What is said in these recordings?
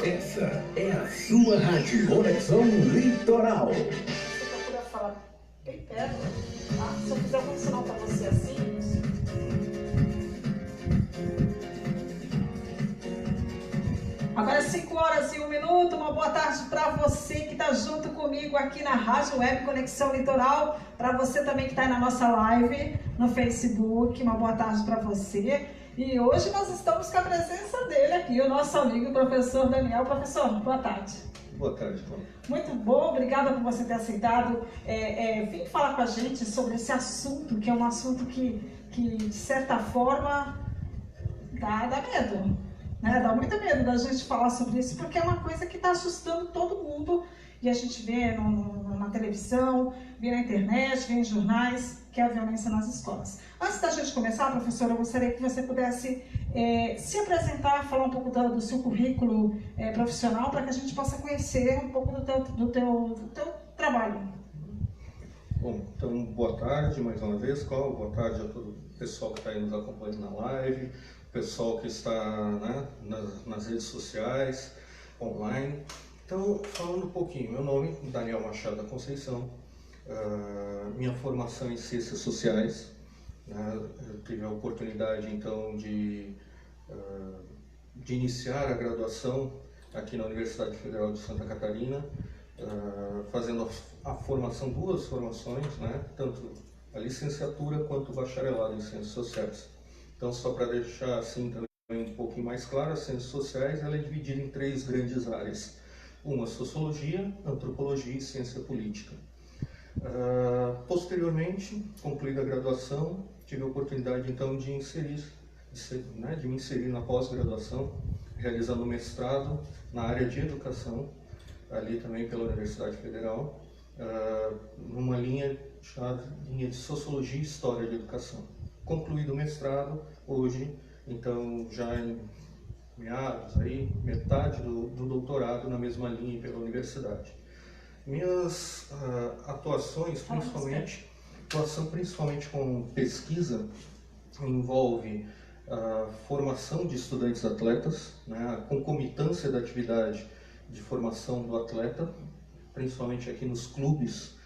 Essa é a sua rádio Conexão Litoral. Você procura falar bem perto, tá? Se eu fizer um sinal para você assim. Agora é 5h01, uma boa tarde para você que está junto comigo aqui na Rádio Web Conexão Litoral, para você também que está aí na nossa live no Facebook, uma boa tarde para você. E hoje nós estamos com a presença dele aqui, o nosso amigo, o professor Daniel. Professor, boa tarde. Boa tarde, Cláudia. Muito bom, obrigada por você ter aceitado vir falar com a gente sobre esse assunto, que é um assunto que de certa forma, dá medo. Né? Dá muito medo da gente falar sobre isso, porque é uma coisa que está assustando todo mundo. E a gente vê na televisão, vê na internet, vê em jornais, que é a violência nas escolas. Antes da gente começar, professora, eu gostaria que você pudesse se apresentar, falar um pouco do seu currículo profissional, para que a gente possa conhecer um pouco do teu trabalho. Bom, então, boa tarde mais uma vez, Cláudia. Boa tarde a todo o pessoal que está aí nos acompanhando na live, o pessoal que está, né, nas redes sociais, online. Então, falando um pouquinho, meu nome é Daniel Machado da Conceição, minha formação em Ciências Sociais, né, eu tive a oportunidade, então, de iniciar a graduação aqui na Universidade Federal de Santa Catarina, fazendo a formação, duas formações, né, tanto a licenciatura quanto o bacharelado em Ciências Sociais. Então, só para deixar assim também um pouquinho mais claro, as Ciências Sociais ela é dividida em três grandes áreas. Uma, sociologia, antropologia e ciência política. Posteriormente, concluída a graduação, tive a oportunidade então de me inserir na pós-graduação, realizando mestrado na área de educação, ali também pela Universidade Federal, numa linha chamada linha de sociologia e história de educação. Concluído o mestrado, hoje, então já em meados, aí, metade do doutorado na mesma linha pela universidade. Minhas atuações, principalmente com pesquisa, envolve a formação de estudantes atletas, né, a concomitância da atividade de formação do atleta, principalmente aqui nos clubes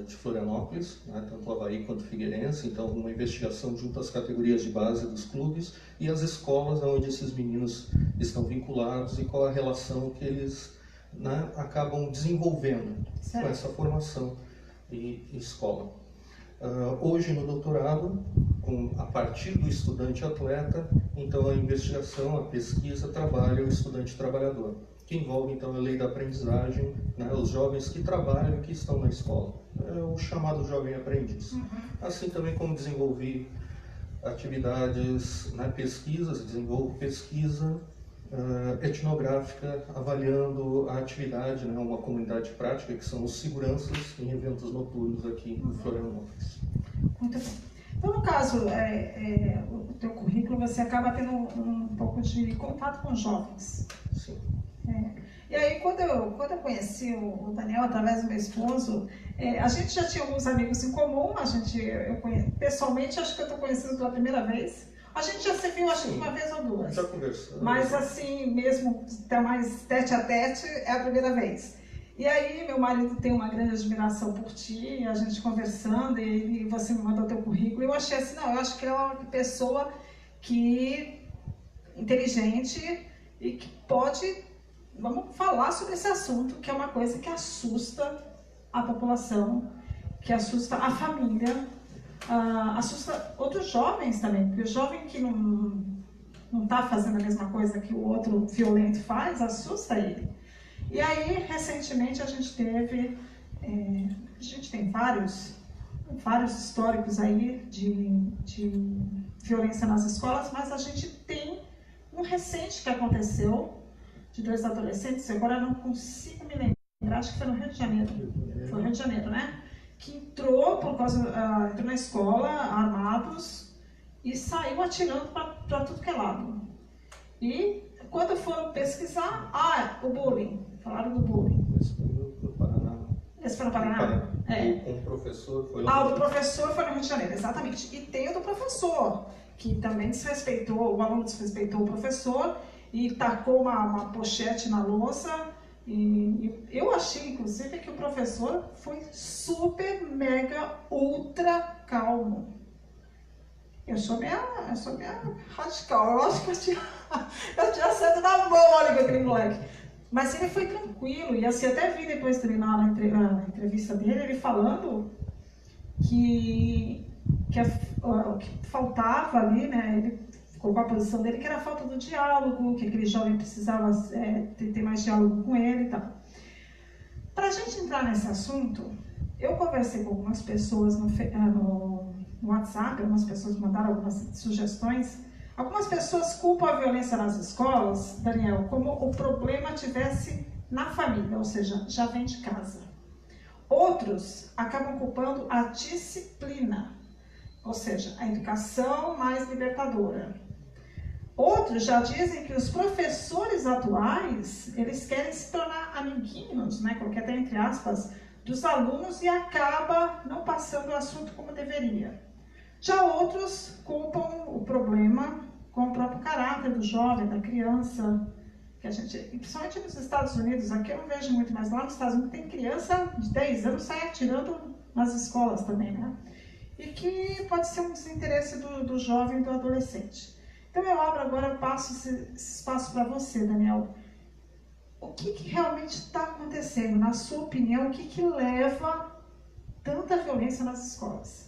de Florianópolis, né, tanto o Avaí quanto o Figueirense, então uma investigação junto às categorias de base dos clubes e as escolas onde esses meninos estão vinculados e qual a relação que eles, né, acabam desenvolvendo com essa formação e escola. Hoje no doutorado, a partir do estudante atleta, então a investigação, a pesquisa trabalha o estudante trabalhador, que envolve então a lei da aprendizagem, né, os jovens que trabalham e que estão na escola, o chamado jovem aprendiz. Assim também como desenvolvi atividades, né, desenvolvo pesquisa etnográfica, avaliando a atividade, né, uma comunidade prática, que são os seguranças em eventos noturnos aqui em Florianópolis. Muito bem. Então, no caso, o teu currículo, você acaba tendo um pouco de contato com jovens. Sim. E aí, quando eu conheci o Daniel através do meu esposo, a gente já tinha alguns amigos em comum, pessoalmente, acho que eu estou conhecendo pela primeira vez. A gente já se viu, acho que uma vez ou duas. Já conversamos. Mas assim, mesmo até mais tete a tete, é a primeira vez. E aí, meu marido tem uma grande admiração por ti, a gente conversando, e você me mandou teu currículo, e eu achei assim, não, eu acho que ela é uma pessoa inteligente e que pode, vamos falar sobre esse assunto, que é uma coisa que assusta a população, que assusta a família, assusta outros jovens também, porque o jovem que não está fazendo a mesma coisa que o outro violento faz, assusta ele. E aí, recentemente, a gente tem vários históricos aí de violência nas escolas, mas a gente tem um recente que acontecou, de 2 adolescentes, agora eu não consigo me lembrar, acho que foi no Rio de Janeiro. Foi no Rio de Janeiro, né? Que entrou na escola, armados, e saiu atirando para tudo que é lado. E quando foram pesquisar, o bullying. Falaram do bullying. Esse foi no Paraná. Esse foi no Paraná? O professor foi lá. O do professor foi no Rio de Janeiro, exatamente. E tem o do professor, que também desrespeitou, o aluno desrespeitou o professor, e tacou uma pochete na louça. E eu achei, inclusive, que o professor foi super, mega, ultra calmo. Eu sou meio radical, eu acho que eu tinha saído na mão ali com aquele moleque. Mas ele foi tranquilo, e assim, até vi depois também na entrevista dele, ele falando o que faltava ali, né, ele colocou a posição dele, que era a falta do diálogo, que aquele jovem precisava ter mais diálogo com ele e tal. Para a gente entrar nesse assunto, eu conversei com algumas pessoas no WhatsApp, algumas pessoas mandaram algumas sugestões. Algumas pessoas culpam a violência nas escolas, Daniel, como o problema tivesse na família, ou seja, já vem de casa. Outros acabam culpando a disciplina, ou seja, a educação mais libertadora. Outros já dizem que os professores atuais, eles querem se tornar amiguinhos, né, coloquei até entre aspas, dos alunos e acaba não passando o assunto como deveria. Já outros culpam o problema com o próprio caráter do jovem, da criança, que a gente, principalmente nos Estados Unidos, aqui eu não vejo muito, mas lá nos Estados Unidos tem criança de 10 anos sai atirando nas escolas também, né? E que pode ser um desinteresse do jovem e do adolescente. Então eu abro agora, passo esse espaço para você, Daniel. O que realmente está acontecendo? Na sua opinião, o que leva tanta violência nas escolas?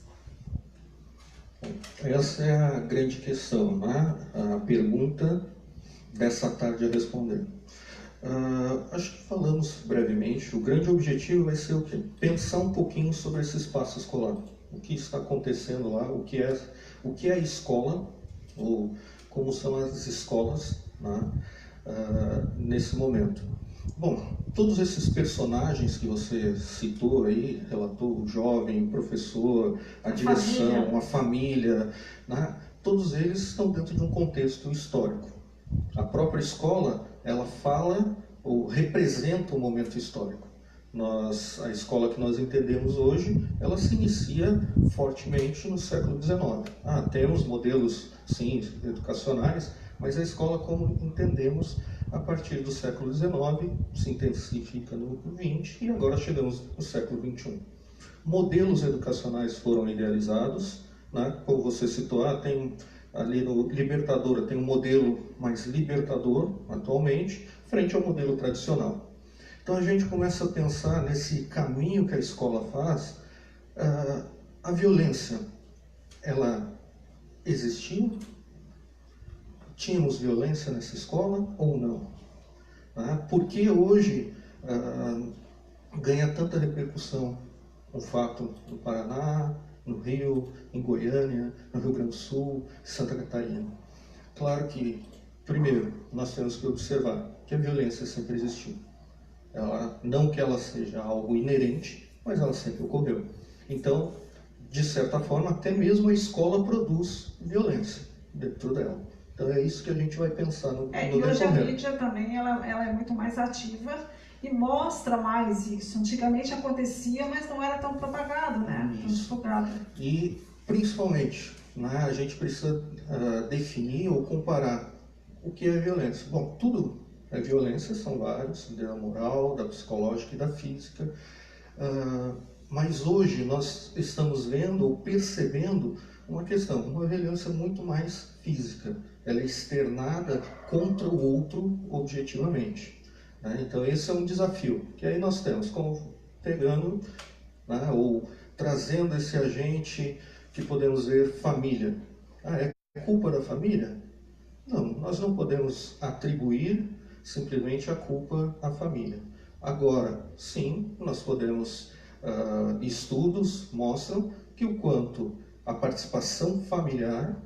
Essa é a grande questão, né? A pergunta dessa tarde a responder. Acho que falamos brevemente, o grande objetivo vai ser o quê? Pensar um pouquinho sobre esse espaço escolar. O que está acontecendo lá, o que é a escola, ou como são as escolas, né? Nesse momento. Bom, todos esses personagens que você citou aí, relatou, o jovem, o professor, a direção, a família, né? Todos eles estão dentro de um contexto histórico. A própria escola, ela fala ou representa um momento histórico. A escola que nós entendemos hoje, ela se inicia fortemente no século XIX. Temos modelos, sim, educacionais, mas a escola, como entendemos, a partir do século XIX, se intensifica no XX e agora chegamos no século XXI. Modelos educacionais foram idealizados, né? Como você citou, tem ali no Libertadora, tem um modelo mais libertador atualmente, frente ao modelo tradicional. Então a gente começa a pensar nesse caminho que a escola faz. A violência, ela existiu? Tínhamos violência nessa escola ou não? Por que hoje ganha tanta repercussão um fato no Paraná, no Rio, em Goiânia, no Rio Grande do Sul, Santa Catarina? Claro que, primeiro, nós temos que observar que a violência sempre existiu. Não que ela seja algo inerente, mas ela sempre ocorreu. Então, de certa forma, até mesmo a escola produz violência dentro dela. Então é isso que a gente vai pensar no E hoje a mídia também ela é muito mais ativa e mostra mais isso. Antigamente acontecia, mas não era tão propagado, né? Tão divulgado. E principalmente, né, a gente precisa definir ou comparar o que é violência. Bom, tudo é violência, são vários, da moral, da psicológica e da física. Mas hoje nós estamos vendo ou percebendo uma questão, uma violência muito mais física. Ela é externada contra o outro objetivamente. Né? Então esse é um desafio, que aí nós temos como pegando, né, ou trazendo esse agente que podemos ver família. É culpa da família? Não, nós não podemos atribuir simplesmente a culpa à família. Agora, sim, nós podemos, estudos mostram que o quanto a participação familiar,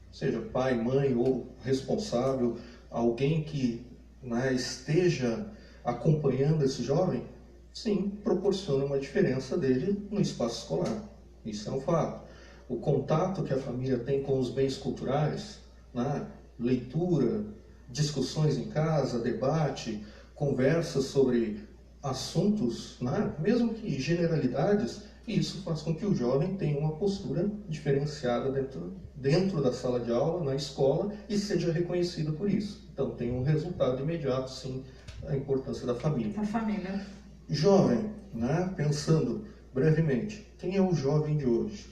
seja pai, mãe ou responsável, alguém que, né, esteja acompanhando esse jovem, sim, proporciona uma diferença dele no espaço escolar. Isso é um fato. O contato que a família tem com os bens culturais, né, leitura, discussões em casa, debate, conversas sobre assuntos, né, mesmo que generalidades, E isso faz com que o jovem tenha uma postura diferenciada dentro da sala de aula, na escola, e seja reconhecido por isso. Então tem um resultado imediato, sim, a importância da família. A família. Jovem, né? Pensando brevemente, quem é o jovem de hoje?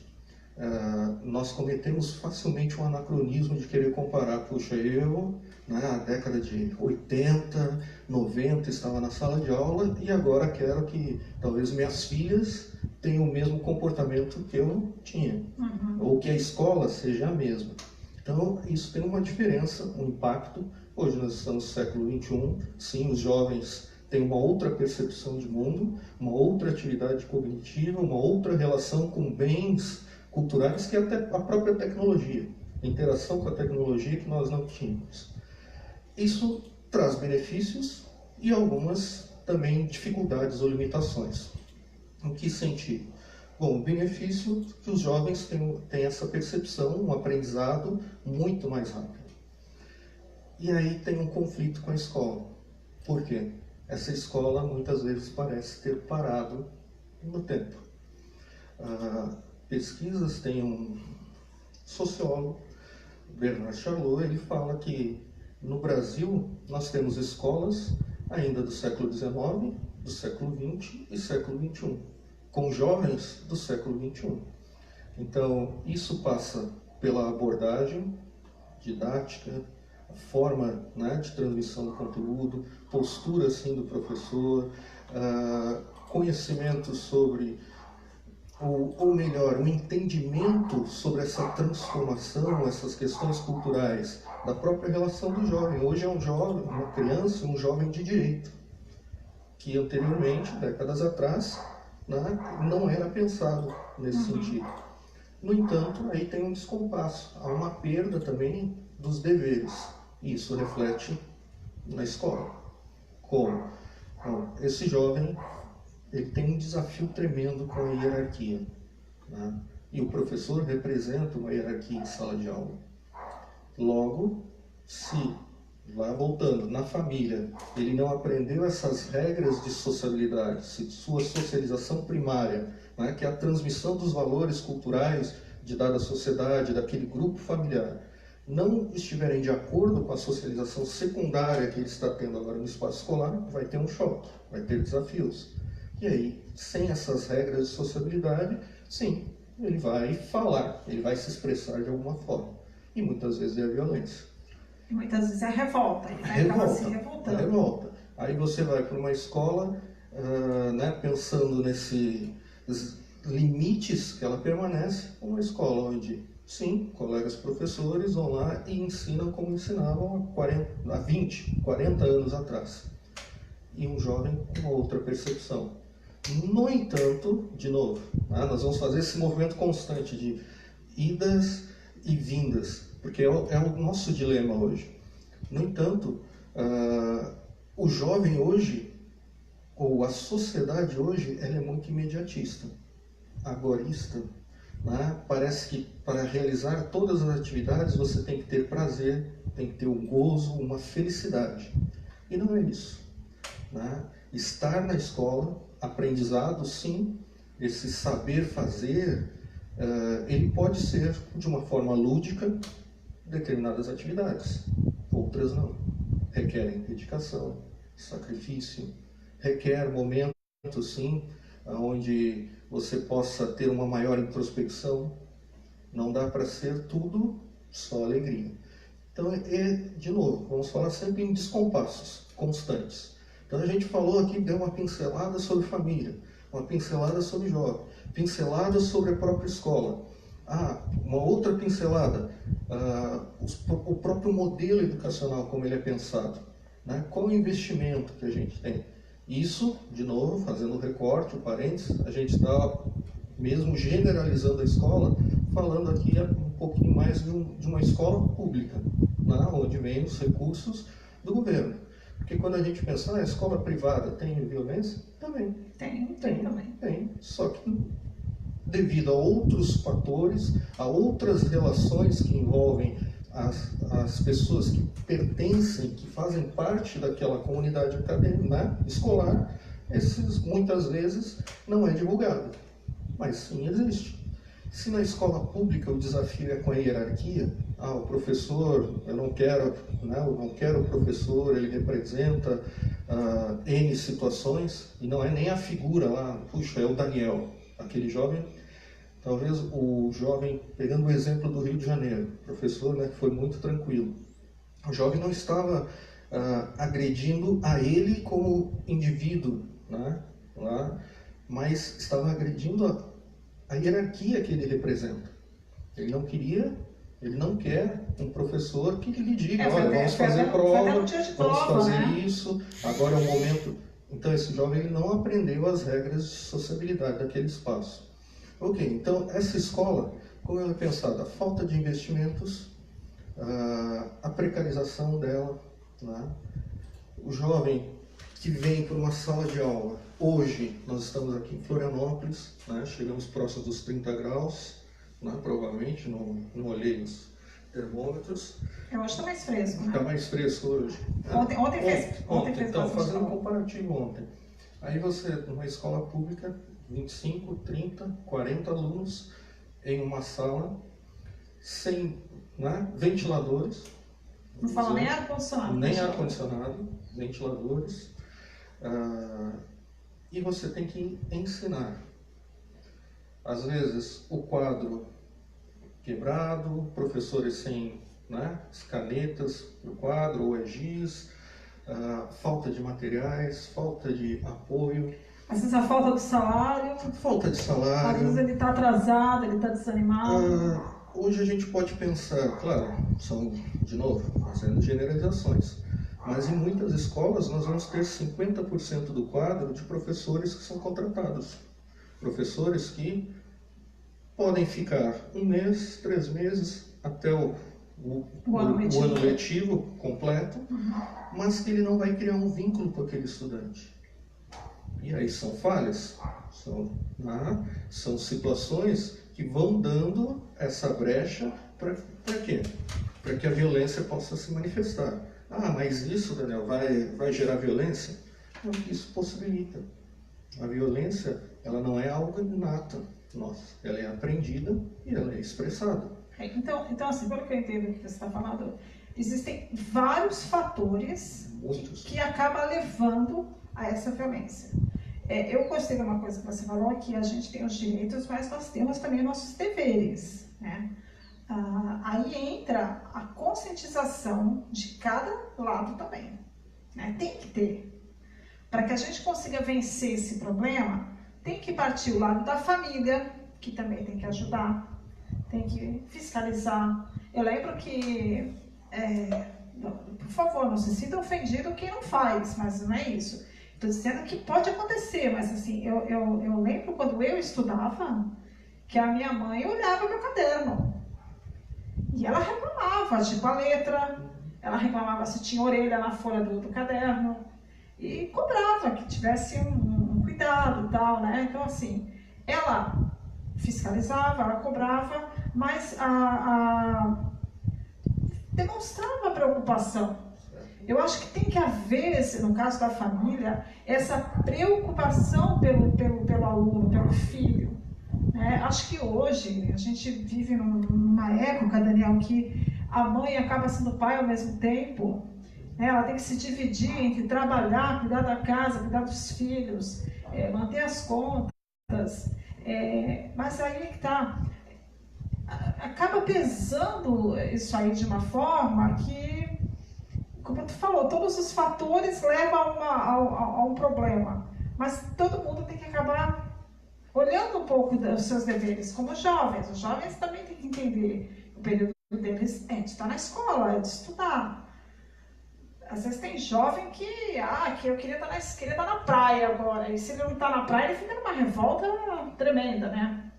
Nós cometemos facilmente um anacronismo de querer comparar, puxa, eu, na década de 80, 90, estava na sala de aula e agora quero que talvez minhas filhas tenham o mesmo comportamento que eu tinha, ou que a escola seja a mesma. Então, isso tem uma diferença, um impacto. Hoje nós estamos no século XXI, sim, os jovens têm uma outra percepção de mundo, uma outra atividade cognitiva, uma outra relação com bens culturais que até a própria tecnologia, a interação com a tecnologia que nós não tínhamos. Isso traz benefícios e algumas também dificuldades ou limitações. Em que sentido? Bom, o benefício é que os jovens têm essa percepção, um aprendizado muito mais rápido. E aí tem um conflito com a escola. Por quê? Essa escola muitas vezes parece ter parado no tempo. Pesquisas, tem um sociólogo, Bernard Charlot, ele fala que no Brasil nós temos escolas ainda do século XIX, do século XX e século XXI, com jovens do século XXI. Então, isso passa pela abordagem didática, a forma, né, de transmissão do conteúdo, postura assim, do professor, conhecimento sobre, ou melhor, um entendimento sobre essa transformação, essas questões culturais, da própria relação do jovem. Hoje é um jovem, uma criança, um jovem de direito, que anteriormente, décadas atrás, né, não era pensado nesse sentido. No entanto, aí tem um descompasso, há uma perda também dos deveres, e isso reflete na escola. Como? Bom, esse jovem ele tem um desafio tremendo com a hierarquia, né? E o professor representa uma hierarquia em sala de aula. Logo, se, vai voltando, na família, ele não aprendeu essas regras de sociabilidade, sua socialização primária, né, que é a transmissão dos valores culturais de dada sociedade, daquele grupo familiar, não estiverem de acordo com a socialização secundária que ele está tendo agora no espaço escolar, vai ter um choque, vai ter desafios. E aí, sem essas regras de sociabilidade, sim, ele vai falar, ele vai se expressar de alguma forma. E muitas vezes é a violência. E muitas vezes é a revolta, ele vai acabar se revoltando. Revolta. Aí você vai para uma escola, né, pensando nesses limites que ela permanece, uma escola onde, sim, colegas professores vão lá e ensinam como ensinavam há 20, 40 anos atrás. E um jovem com uma outra percepção. No entanto, de novo, né, nós vamos fazer esse movimento constante de idas e vindas, porque é o nosso dilema hoje. No entanto, o jovem hoje, ou a sociedade hoje, ela é muito imediatista, agorista, né? Parece que para realizar todas as atividades você tem que ter prazer, tem que ter um gozo, uma felicidade. E não é isso, né? Estar na escola, aprendizado, sim, esse saber fazer, ele pode ser de uma forma lúdica, determinadas atividades, outras não. Requerem dedicação, sacrifício, requer momentos, sim, onde você possa ter uma maior introspecção. Não dá para ser tudo só alegria. Então, de novo, vamos falar sempre em descompassos constantes. Então, a gente falou aqui, deu uma pincelada sobre família, uma pincelada sobre jovem, pincelada sobre a própria escola. Uma outra pincelada, o próprio modelo educacional, como ele é pensado, né? Qual o investimento que a gente tem? Isso, de novo, fazendo o recorte, o parênteses, a gente está mesmo generalizando a escola, falando aqui um pouquinho mais de uma escola pública, né? Onde vem os recursos do governo. Porque quando a gente pensa, a escola privada tem violência? Também. Tem também. Tem, só que devido a outros fatores, a outras relações que envolvem as pessoas que pertencem, que fazem parte daquela comunidade acadêmica, né, escolar, esses muitas vezes não é divulgado. Mas sim, existe. Se na escola pública o desafio é com a hierarquia, o professor, eu não quero o professor, ele representa N situações, e não é nem a figura lá, puxa, é o Daniel, aquele jovem, talvez o jovem, pegando o exemplo do Rio de Janeiro, o professor, né, foi muito tranquilo. O jovem não estava agredindo a ele como indivíduo, né, lá, mas estava agredindo a hierarquia que ele representa. Ele não quer um professor que lhe diga, olha, vamos fazer prova, vamos fazer isso, agora é o momento. Então esse jovem ele não aprendeu as regras de sociabilidade daquele espaço. Ok, então essa escola, como ela é pensada? A falta de investimentos, a precarização dela, né? O jovem que vem para uma sala de aula, hoje nós estamos aqui em Florianópolis, né? Chegamos próximos dos 30 graus, né? Provavelmente, não olhei os termômetros. Hoje está mais fresco, né? Está mais fresco hoje. Ontem fez então, fazendo um comparativo ontem. Aí você, numa escola pública, 25, 30, 40 alunos em uma sala, sem, né, ventiladores. Não fala nem ar-condicionado. Nem ar-condicionado, ventiladores. E você tem que ensinar. Às vezes, o quadro quebrado, professores sem, né, as canetas para o quadro, ou giz, falta de materiais, falta de apoio. Às vezes a falta de salário. Falta de salário. Às vezes ele está atrasado, ele está desanimado. Hoje a gente pode pensar, claro, são, de novo, fazendo generalizações, mas em muitas escolas nós vamos ter 50% do quadro de professores que são contratados. Professores que podem ficar 1 mês, 3 meses, até o ano letivo completo, mas que ele não vai criar um vínculo com aquele estudante. E aí são falhas, são situações que vão dando essa brecha para quê? Para que a violência possa se manifestar. Mas isso, Daniel, vai gerar violência? Não, isso possibilita. A violência, ela não é algo inato, nossa, ela é aprendida e ela é expressada. Então assim, pelo que eu entendo do que você está falando, existem vários fatores que acabam levando a essa violência. Eu gostei de uma coisa que você falou, que a gente tem os direitos, mas nós temos também nossos deveres, né? Aí entra a conscientização de cada lado também, né? Tem que ter. Para que a gente consiga vencer esse problema, tem que partir o lado da família, que também tem que ajudar, tem que fiscalizar. Eu lembro que, por favor, não se sinta ofendido quem não faz, mas não é isso. Estou dizendo que pode acontecer, mas assim, eu lembro quando eu estudava, que a minha mãe olhava meu caderno. E ela reclamava, tipo a letra, ela reclamava se tinha orelha na folha do caderno. E cobrava que tivesse um cuidado e tal, né? Então assim, ela fiscalizava, ela cobrava, mas demonstrava preocupação. Eu acho que tem que haver, no caso da família, essa preocupação pelo aluno, pelo filho. Acho que hoje a gente vive numa época, Daniel, que a mãe acaba sendo pai ao mesmo tempo. Ela tem que se dividir entre trabalhar, cuidar da casa, cuidar dos filhos, manter as contas. Mas aí é que está. Acaba pesando isso aí de uma forma que, como tu falou, todos os fatores levam a um problema. Mas todo mundo tem que acabar olhando um pouco dos seus deveres, como jovens. Os jovens também têm que entender o período deles de estar na escola, de estudar. Às vezes tem jovem que eu queria estar na praia agora, e se ele não está na praia, ele fica numa revolta tremenda, né?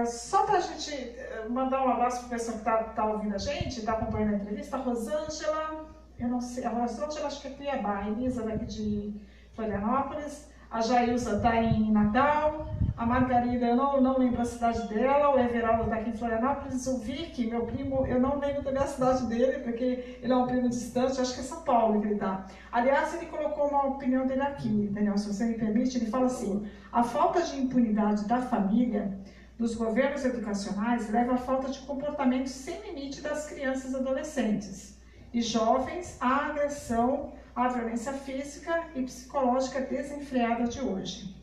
Só para a gente mandar um abraço para o pessoal que está ouvindo a gente, está acompanhando a entrevista, a Rosângela, eu não sei, a Rosângela acho que é Cuiabá, a Elisa daqui de Florianópolis, a Jailza está em Natal, A Margarida, eu não lembro a cidade dela, o Everaldo está aqui em Florianópolis, o Vicky, meu primo, eu não lembro também a cidade dele, porque ele é um primo distante, acho que é São Paulo que ele está. Aliás, ele colocou uma opinião dele aqui, Daniel, se você me permite, ele fala assim, a falta de impunidade da família, dos governos educacionais, leva à falta de comportamento sem limite das crianças e adolescentes e jovens à agressão, à violência física e psicológica desenfreada de hoje.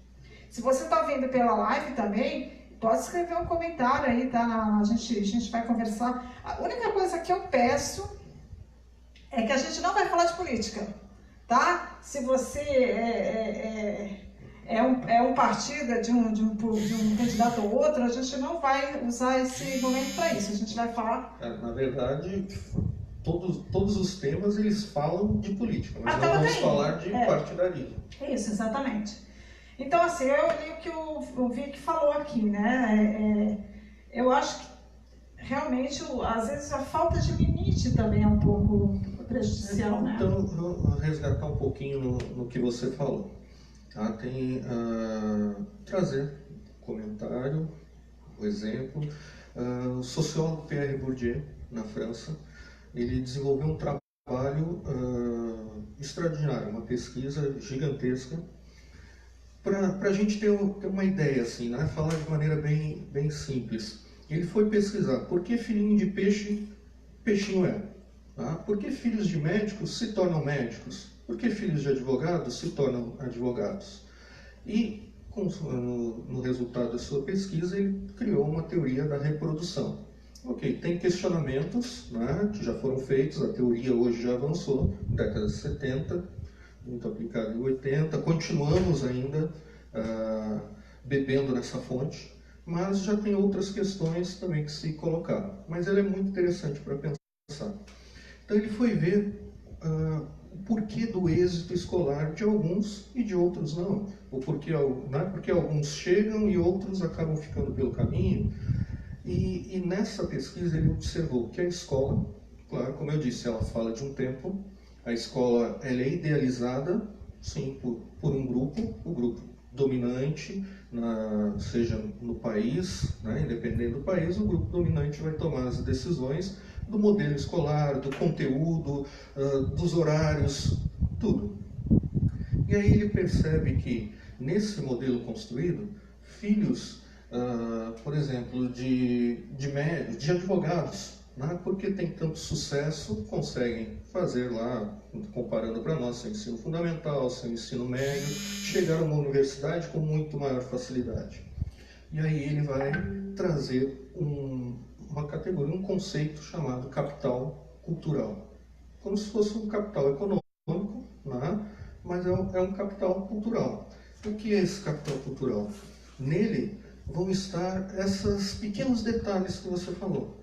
Se você está vendo pela live também, pode escrever um comentário aí, tá? A gente vai conversar. A única coisa que eu peço é que a gente não vai falar de política, tá? Se você é um partido de um candidato ou outro, a gente não vai usar esse momento para isso. A gente vai falar... Na verdade, todos os temas eles falam de política, mas nós vamos falar de partidarismo. Isso, exatamente. Então, assim, eu li o que o Vic falou aqui, né? Eu acho que realmente, às vezes, a falta de limite também é um pouco prejudicial, né? Então, vou resgatar um pouquinho no que você falou. Tá? Trazer um comentário, um exemplo. O sociólogo Pierre Bourdieu, na França, ele desenvolveu um trabalho extraordinário, uma pesquisa gigantesca, para a gente ter uma ideia, assim, né? Falar de maneira bem simples. Ele foi pesquisar por que filhinho de peixe, peixinho é. Tá? Por que filhos de médicos se tornam médicos? Por que filhos de advogados se tornam advogados? E, no resultado da sua pesquisa, ele criou uma teoria da reprodução. Ok, tem questionamentos, né, que já foram feitos, a teoria hoje já avançou, década de 70, muito aplicado em 80, continuamos ainda bebendo nessa fonte, mas já tem outras questões também que se colocaram. Mas ela é muito interessante para pensar. Então ele foi ver o porquê do êxito escolar de alguns e de outros não. Ou porque alguns chegam e outros acabam ficando pelo caminho. E nessa pesquisa ele observou que a escola, claro, como eu disse, ela fala de um tempo. A escola ela é idealizada, sim, por um grupo, o grupo dominante, seja no país, né, independente do país, o grupo dominante vai tomar as decisões do modelo escolar, do conteúdo, dos horários, tudo. E aí ele percebe que, nesse modelo construído, filhos, por exemplo, de advogados, né? Porque tem tanto sucesso, conseguem fazer lá, comparando para nós, seu ensino fundamental, seu ensino médio, chegar a uma universidade com muito maior facilidade. E aí ele vai trazer uma categoria, um conceito chamado capital cultural. Como se fosse um capital econômico, né? Mas é um capital cultural. O que é esse capital cultural? Nele vão estar esses pequenos detalhes que você falou.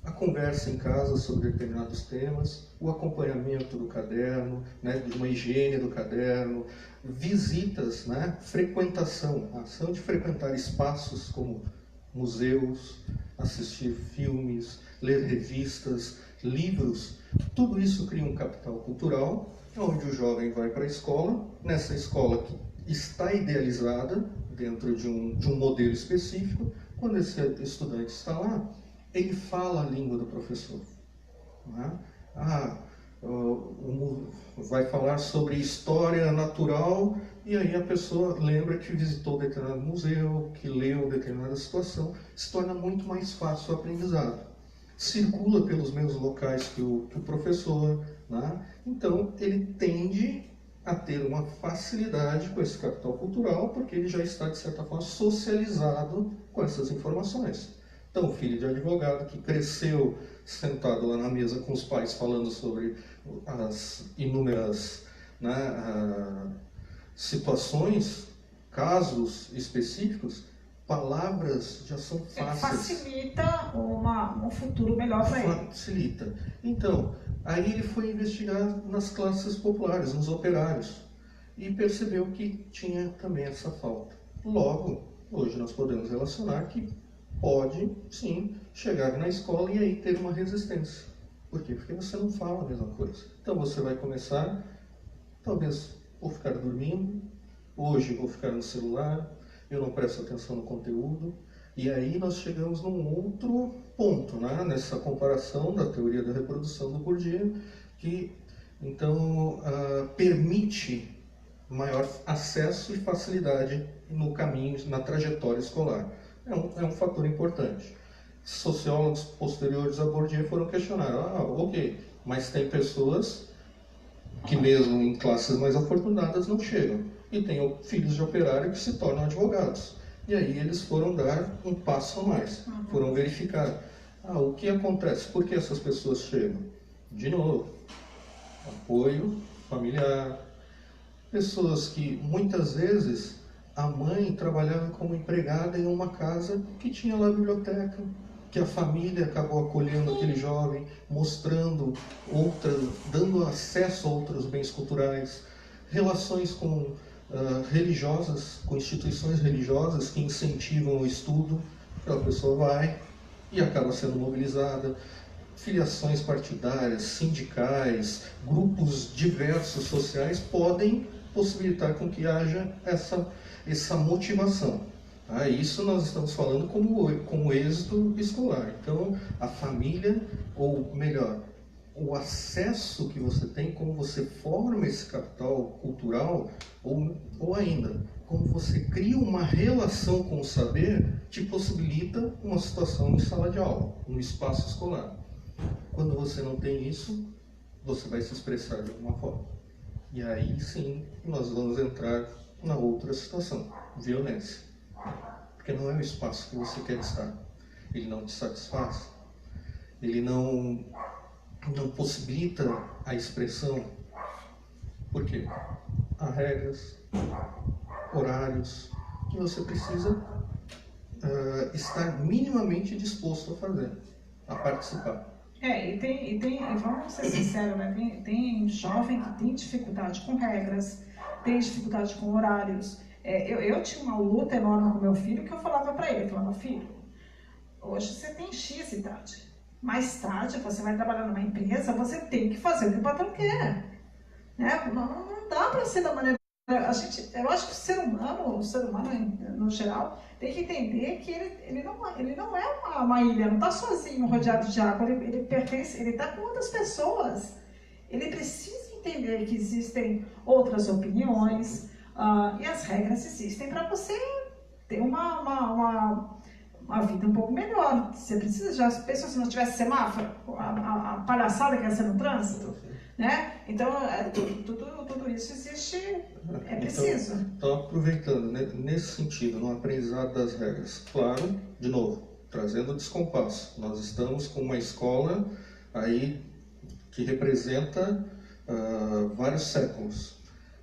A conversa em casa sobre determinados temas, o acompanhamento do caderno, né, de uma higiene do caderno, visitas, né, frequentação, a ação de frequentar espaços como museus, assistir filmes, ler revistas, livros, tudo isso cria um capital cultural, onde o jovem vai para a escola, nessa escola que está idealizada dentro de um modelo específico, quando esse estudante está lá, ele fala a língua do professor. Né? Vai falar sobre história natural e aí a pessoa lembra que visitou determinado museu, que leu determinada situação, se torna muito mais fácil o aprendizado. Circula pelos mesmos locais que o professor, né? Então ele tende a ter uma facilidade com esse capital cultural porque ele já está, de certa forma, socializado com essas informações. Então, o filho de advogado que cresceu sentado lá na mesa com os pais falando sobre as inúmeras, né, situações, casos específicos, palavras já são fáceis. Facilita um futuro melhor para ele. Facilita. Então, aí ele foi investigar nas classes populares, nos operários, e percebeu que tinha também essa falta. Logo, hoje nós podemos relacionar que pode, sim, chegar na escola e aí ter uma resistência. Por quê? Porque você não fala a mesma coisa. Então você vai começar, talvez vou ficar dormindo, hoje vou ficar no celular, eu não presto atenção no conteúdo. E aí nós chegamos num outro ponto, né? Nessa comparação da teoria da reprodução do Bourdieu, que então permite maior acesso e facilidade no caminho, na trajetória escolar. É um fator importante. Sociólogos posteriores a Bourdieu foram questionar, ok, mas tem pessoas que mesmo em classes mais afortunadas não chegam, e tem filhos de operário que se tornam advogados. E aí eles foram dar um passo a mais, foram verificar, o que acontece, por que essas pessoas chegam? De novo, apoio familiar, pessoas que muitas vezes a mãe trabalhava como empregada em uma casa que tinha lá a biblioteca, que a família acabou acolhendo aquele jovem, mostrando dando acesso a outros bens culturais, relações com religiosas, com instituições religiosas que incentivam o estudo, aquela pessoa vai e acaba sendo mobilizada, filiações partidárias, sindicais, grupos diversos sociais podem possibilitar com que haja essa motivação. Isso nós estamos falando como êxito escolar. Então, a família, ou melhor, o acesso que você tem, como você forma esse capital cultural, ou ainda, como você cria uma relação com o saber, te possibilita uma situação em sala de aula, no espaço escolar. Quando você não tem isso, você vai se expressar de alguma forma. E aí sim, nós vamos entrar na outra situação, violência. Porque não é o espaço que você quer estar. Ele não te satisfaz. Ele não possibilita a expressão. Por quê? Há regras, horários, que você precisa estar minimamente disposto a fazer, a participar. Vamos ser sinceros, né? Tem jovem que tem dificuldade com regras, tem dificuldade com horários. Eu tinha uma luta enorme com meu filho, que eu falava para ele, filho, hoje você tem X idade, mais tarde você vai trabalhar numa empresa, você tem que fazer o que o patrão quer, né? Não dá para ser da maneira... eu acho que o ser humano no geral, tem que entender que ele não é uma ilha, não está sozinho rodeado de água, ele está com outras pessoas. Ele precisa entender que existem outras opiniões, e as regras existem para você ter uma vida um pouco melhor. Você precisa, já pensou se não tivesse semáforo, a palhaçada que ia ser no trânsito? Né? Então, tudo isso existe, é preciso. Então, aproveitando, né, nesse sentido, no aprendizado das regras, claro, de novo, trazendo o descompasso. Nós estamos com uma escola aí que representa vários séculos.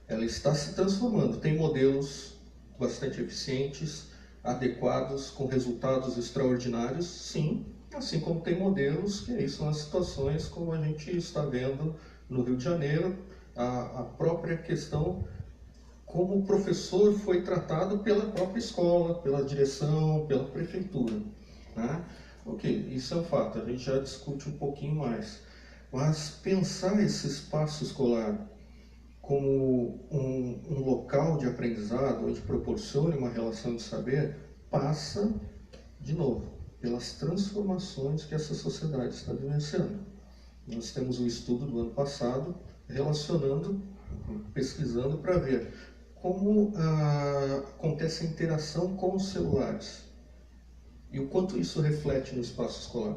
Ela está se transformando, tem modelos bastante eficientes, adequados, com resultados extraordinários, sim, assim como tem modelos que aí são as situações como a gente está vendo no Rio de Janeiro, a própria questão como o professor foi tratado pela própria escola, pela direção, pela prefeitura, né? Ok, isso é um fato, a gente já discute um pouquinho mais, mas pensar esse espaço escolar como um local de aprendizado, onde proporcione uma relação de saber, passa, de novo, pelas transformações que essa sociedade está vivenciando. Nós temos um estudo do ano passado relacionando, pesquisando para ver como acontece a interação com os celulares e o quanto isso reflete no espaço escolar.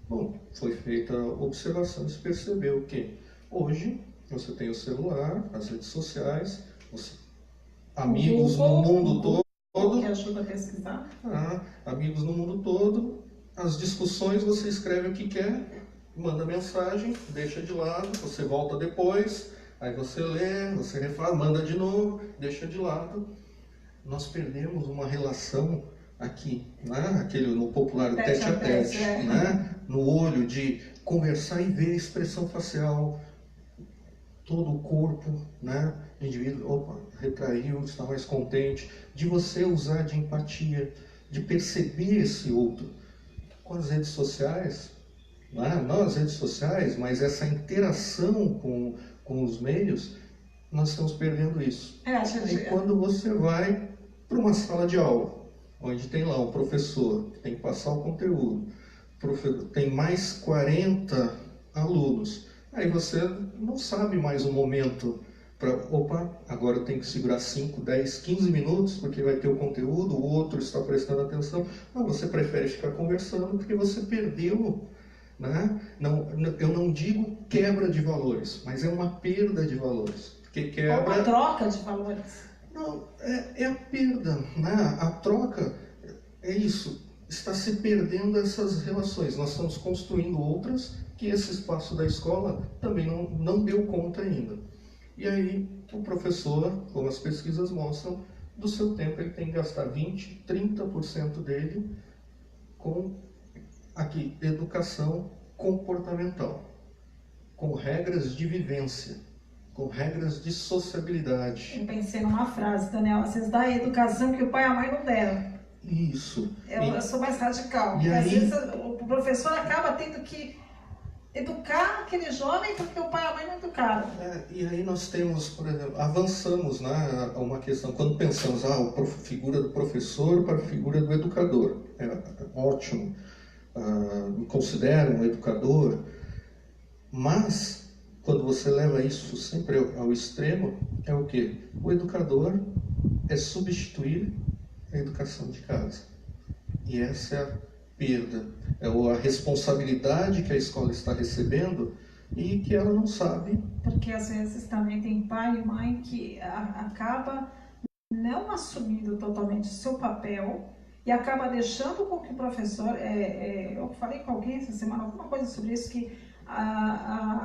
Bom, foi feita a observação e se percebeu que hoje você tem o celular, as redes sociais, amigos no mundo todo, que ajuda a pesquisar. Amigos no mundo todo, as discussões você escreve o que quer, manda mensagem, deixa de lado, você volta depois, aí você lê, você refaz, manda de novo, deixa de lado. Nós perdemos uma relação aqui, né? No popular tete a tete, né? No olho, de conversar e ver a expressão facial, todo o corpo, né? O indivíduo, retraiu, está mais contente, de você usar de empatia, de perceber esse outro. Com as redes sociais, não as redes sociais, mas essa interação com os meios, nós estamos perdendo isso. E quando você vai para uma sala de aula, onde tem lá um professor que tem que passar o conteúdo, tem mais 40 alunos. Aí você não sabe mais o momento para, opa, agora eu tenho que segurar 5, 10, 15 minutos porque vai ter o conteúdo, o outro está prestando atenção. Não, você prefere ficar conversando porque você perdeu, né? Não, eu não digo quebra de valores, mas é uma perda de valores. Porque quebra... Ou uma troca de valores. Não, é a perda, né? A troca é isso, está se perdendo essas relações. Nós estamos construindo outras que esse espaço da escola também não deu conta ainda. E aí o professor, como as pesquisas mostram, do seu tempo ele tem que gastar 20, 30% dele com educação comportamental, com regras de vivência, com regras de sociabilidade. Eu pensei numa frase, Daniel, vocês dão a educação que o pai e a mãe não deram. Isso. Eu sou mais radical, porque às vezes o professor acaba tendo que educar aquele jovem porque o pai e a mãe não educaram. E aí nós temos, por exemplo, avançamos, né, a uma questão, quando pensamos, a figura do professor para a figura do educador. Ótimo, me considero um educador, mas quando você leva isso sempre ao extremo, é o quê? O educador é substituir a educação de casa. E essa é a perda, é a responsabilidade que a escola está recebendo e que ela não sabe. Porque às vezes também tem pai e mãe que acaba não assumindo totalmente o seu papel e acaba deixando com que o professor, eu falei com alguém essa semana alguma coisa sobre isso, que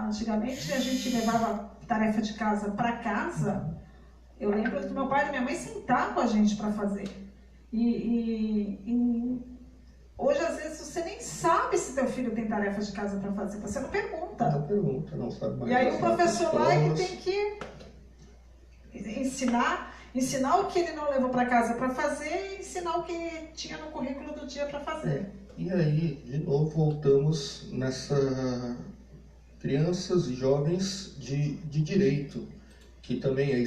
antigamente a gente levava tarefa de casa para casa. Eu lembro do meu pai e da minha mãe sentar com a gente para fazer. E hoje, às vezes, você nem sabe se teu filho tem tarefa de casa para fazer. Você não pergunta. Não pergunta, não sabe mais. E aí o professor lá que tem que ensinar o que ele não levou para casa para fazer e ensinar o que tinha no currículo do dia para fazer. E aí, de novo, voltamos nessa crianças e jovens de direito, que também é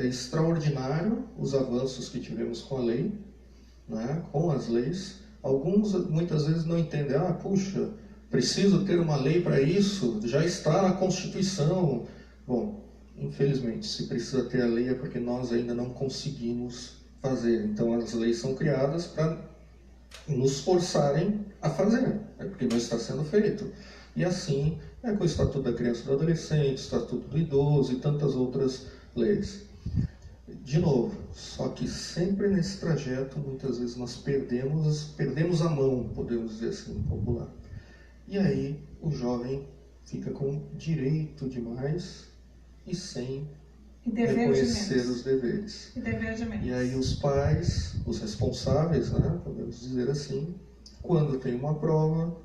extraordinário os avanços que tivemos com a lei, né, com as leis. Alguns muitas vezes não entendem, puxa, preciso ter uma lei para isso, já está na Constituição. Bom, infelizmente, se precisa ter a lei é porque nós ainda não conseguimos fazer. Então as leis são criadas para nos forçarem a fazer, porque não está sendo feito. E assim é com o Estatuto da Criança e do Adolescente, Estatuto do Idoso e tantas outras leis. De novo, só que sempre nesse trajeto, muitas vezes nós perdemos a mão, podemos dizer assim, popular. E aí o jovem fica com direito demais e sem reconhecer os deveres. E dever de menos. E aí os pais, os responsáveis, né, podemos dizer assim, quando tem uma prova,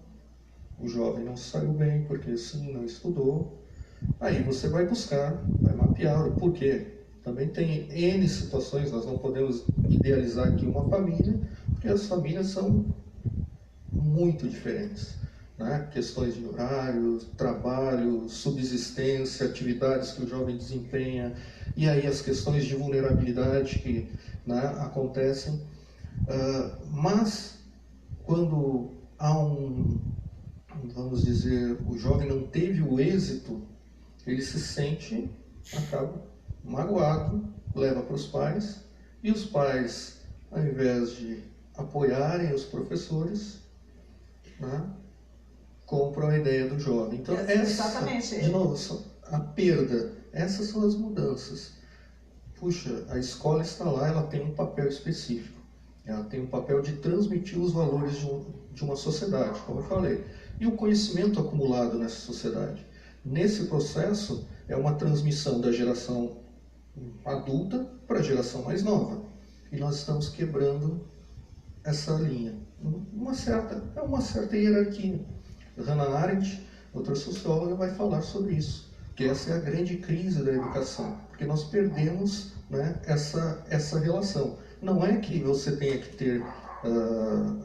o jovem não saiu bem porque sim, não estudou, aí você vai buscar, vai mapear o porquê. Também tem N situações, nós não podemos idealizar aqui uma família, porque as famílias são muito diferentes, né? Questões de horário, trabalho, subsistência, atividades que o jovem desempenha, e aí as questões de vulnerabilidade que, né, acontecem. Mas, quando há vamos dizer, o jovem não teve o êxito, ele se sente, acaba magoado, leva para os pais, e os pais, ao invés de apoiarem os professores, né, compram a ideia do jovem. Então, exatamente. De novo, a perda, essas são as mudanças. Puxa, a escola está lá, ela tem um papel específico. Ela tem um papel de transmitir os valores de uma sociedade, como eu falei. E o conhecimento acumulado nessa sociedade. Nesse processo, é uma transmissão da geração adulta para a geração mais nova. E nós estamos quebrando essa linha. Uma certa hierarquia. Hannah Arendt, outra socióloga, vai falar sobre isso. Que essa é a grande crise da educação. Porque nós perdemos, né, essa relação. Não é que você tenha que ter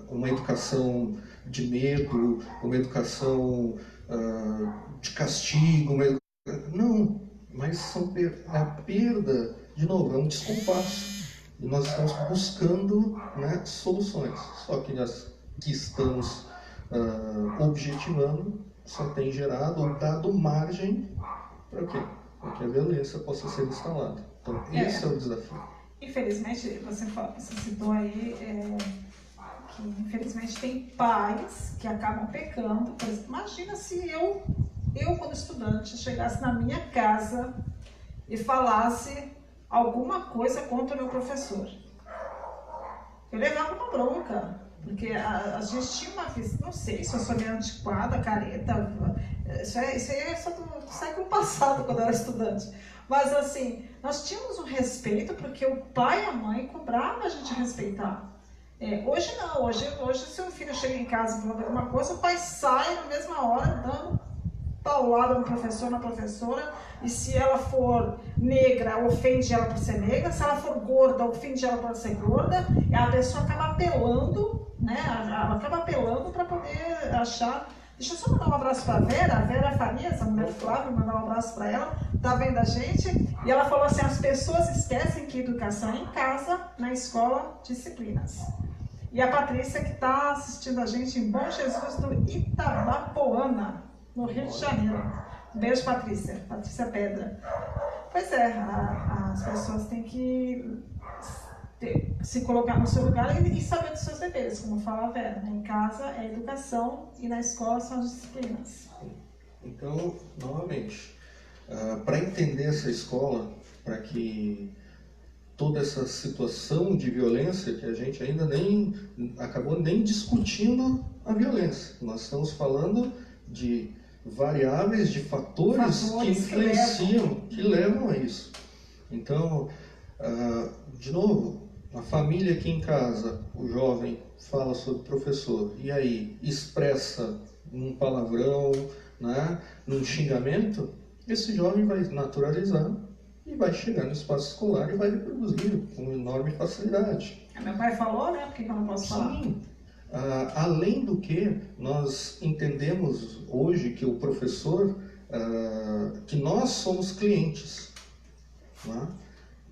uma educação de medo, uma educação de castigo, não, mas é a perda, de novo, é um descompasso. e nós estamos buscando, né, soluções. Só que as que estamos objetivando só tem gerado ou dado margem para quê? Para que a violência possa ser instalada. Então, esse é o desafio. Infelizmente, você citou aí que infelizmente tem pais que acabam pecando. Por exemplo, imagina se eu como estudante, chegasse na minha casa e falasse alguma coisa contra o meu professor. Eu levava uma bronca, porque a gente tinha uma visão, não sei se eu sou meio antiquada, careta, isso aí é só do século passado, quando eu era estudante. Mas assim, nós tínhamos um respeito porque o pai e a mãe cobravam a gente respeitar. Hoje não, hoje se um filho chega em casa falando alguma coisa, o pai sai na mesma hora dando paulada no professor, na professora, e se ela for negra, ofende ela por ser negra, se ela for gorda, ofende ela por ser gorda, e a pessoa acaba apelando, né? Ela acaba apelando para poder achar. Deixa eu só mandar um abraço para a Vera Farias, a mulher do Flávio, mandar um abraço para ela, tá vendo a gente? E ela falou assim, as pessoas esquecem que educação é em casa, na escola, disciplinas. E a Patrícia, que está assistindo a gente em Bom Jesus, do Itabapoana, no Rio de Janeiro. Um beijo, Patrícia. Patrícia Pedra. Pois é, as pessoas têm que se colocar no seu lugar e saber dos seus deveres, como fala a Vera. Em casa é a educação e na escola são as disciplinas. Então, novamente, para entender essa escola, para que toda essa situação de violência, que a gente ainda acabou nem discutindo a violência. Nós estamos falando de variáveis, de fatores que influenciam, que levam a isso. Então, de novo, a família aqui em casa, o jovem fala sobre o professor, e aí expressa um palavrão, né, num xingamento, esse jovem vai naturalizar e vai chegar no espaço escolar e vai reproduzir com enorme facilidade. Meu pai falou, né? Por que eu não posso falar? Sim. Além do que, nós entendemos hoje que o professor, que nós somos clientes, né?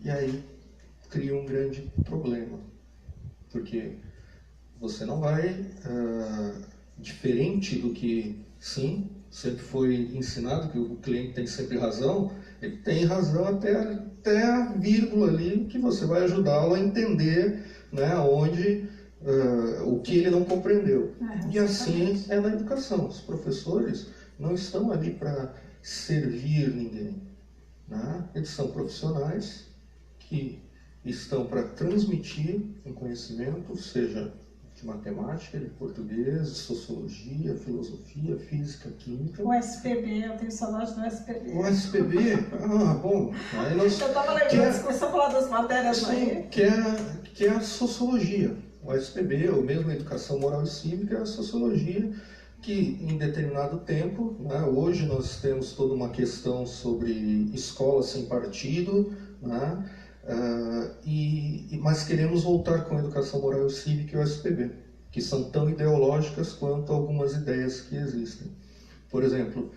E aí cria um grande problema, porque você não vai, diferente do que, sim, sempre foi ensinado que o cliente tem sempre razão, ele tem razão até a vírgula ali que você vai ajudá-lo a entender, né, onde o que ele não compreendeu. E assim é na educação. Os professores não estão ali para servir ninguém, né? Eles são profissionais que estão para transmitir um conhecimento, seja de matemática, de português, de sociologia, filosofia, física, química. O SPB, eu tenho saudade do SPB. O SPB? Bom. Aí nós, eu estava lembrando, começou a falar das matérias aí. Que é a sociologia. O SPB, ou mesmo a Educação Moral e Cívica, é a sociologia que, em determinado tempo, né, hoje nós temos toda uma questão sobre escola sem partido, né, mas queremos voltar com a Educação Moral e Cívica e o SPB, que são tão ideológicas quanto algumas ideias que existem. Por exemplo,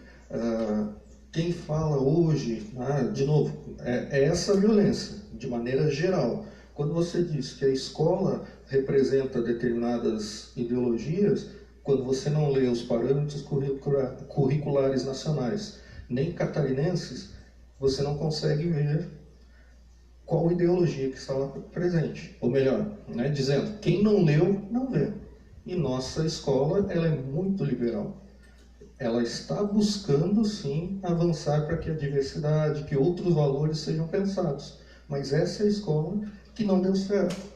quem fala hoje, de novo, é essa violência, de maneira geral. Quando você diz que a escola representa determinadas ideologias, quando você não lê os parâmetros curriculares nacionais, nem catarinenses, você não consegue ver qual ideologia que está lá presente. Ou melhor, né, dizendo, quem não leu, não vê. E nossa escola, ela é muito liberal. Ela está buscando, sim, avançar para que a diversidade, que outros valores sejam pensados. Mas essa é a escola que não deu certo.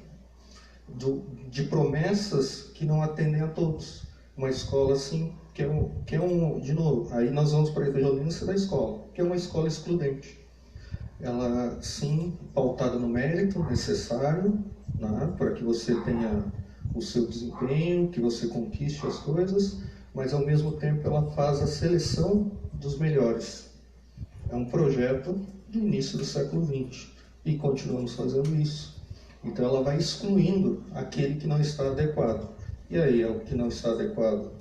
De promessas que não atendem a todos. Uma escola, assim, de novo, aí nós vamos para a violência da escola, que é uma escola excludente. Ela, sim, pautada no mérito necessário, né, para que você tenha o seu desempenho, que você conquiste as coisas, mas ao mesmo tempo ela faz a seleção dos melhores. É um projeto do início do século XX e continuamos fazendo isso. Então ela vai excluindo aquele que não está adequado. E aí é o que não está adequado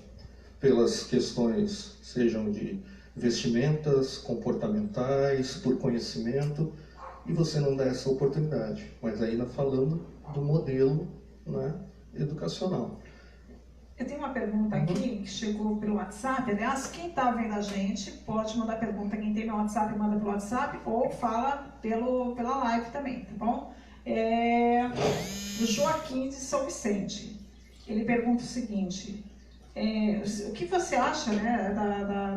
pelas questões, sejam de vestimentas, comportamentais, por conhecimento. e você não dá essa oportunidade. Mas ainda falando do modelo, né, educacional. Eu tenho uma pergunta aqui que chegou pelo WhatsApp. Aliás, quem está vendo a gente pode mandar pergunta. Quem tem meu WhatsApp, manda pelo WhatsApp ou fala pela live também, tá bom? O Joaquim de São Vicente. Ele pergunta o seguinte: o que você acha, né,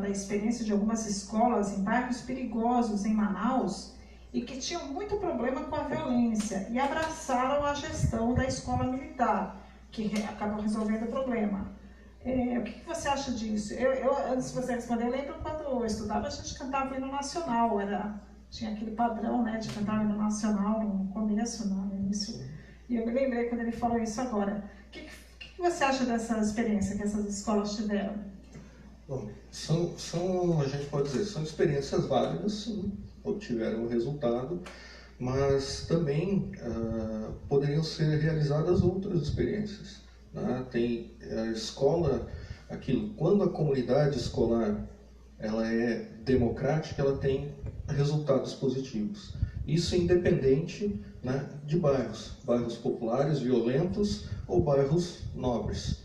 da experiência de algumas escolas em bairros perigosos em Manaus e que tinham muito problema com a violência e abraçaram a gestão da escola militar, que acabou resolvendo o problema? O que você acha disso? Antes de você responder, eu lembro quando eu estudava, a gente cantava o hino nacional, tinha aquele padrão, né, de cantar o hino nacional no começo, no início. E eu me lembrei quando ele falou isso agora. O que você acha dessa experiência que essas escolas tiveram? Bom, a gente pode dizer, são experiências válidas, sim, obtiveram o resultado, mas também poderiam ser realizadas outras experiências, né? Tem a escola, quando a comunidade escolar ela é democrática, ela tem resultados positivos. Isso independente, né, de bairros populares, violentos ou bairros nobres.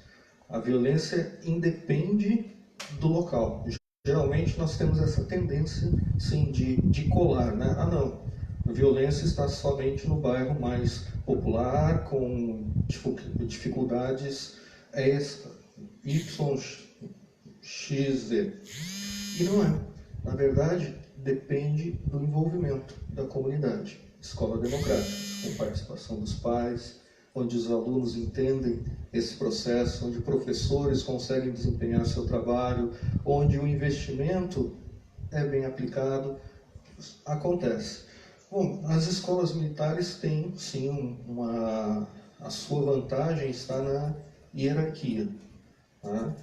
A violência independe do local. Geralmente nós temos essa tendência, sim, de colar, né? não, a violência está somente no bairro mais popular, com dificuldades Y, X, Z. E não é. Na verdade, depende do envolvimento da comunidade. Escola democrática, com participação dos pais, onde os alunos entendem esse processo, onde professores conseguem desempenhar seu trabalho, onde o investimento é bem aplicado, acontece. Bom, as escolas militares têm, sim, a sua vantagem está na hierarquia, tá?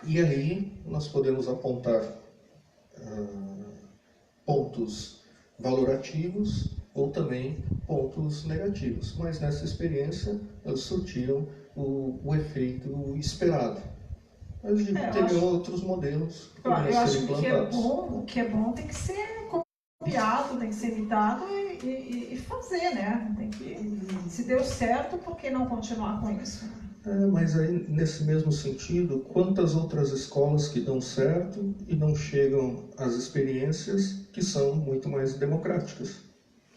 E aí nós podemos apontar pontos valorativos ou também pontos negativos, mas nessa experiência eles surtiram o efeito esperado. Mas teve outros modelos que poderiam ser implantados. O que é bom tem que ser copiado, tem que ser imitado e fazer, né? Se deu certo, por que não continuar com isso? Mas aí, nesse mesmo sentido, quantas outras escolas que dão certo e não chegam às experiências que são muito mais democráticas,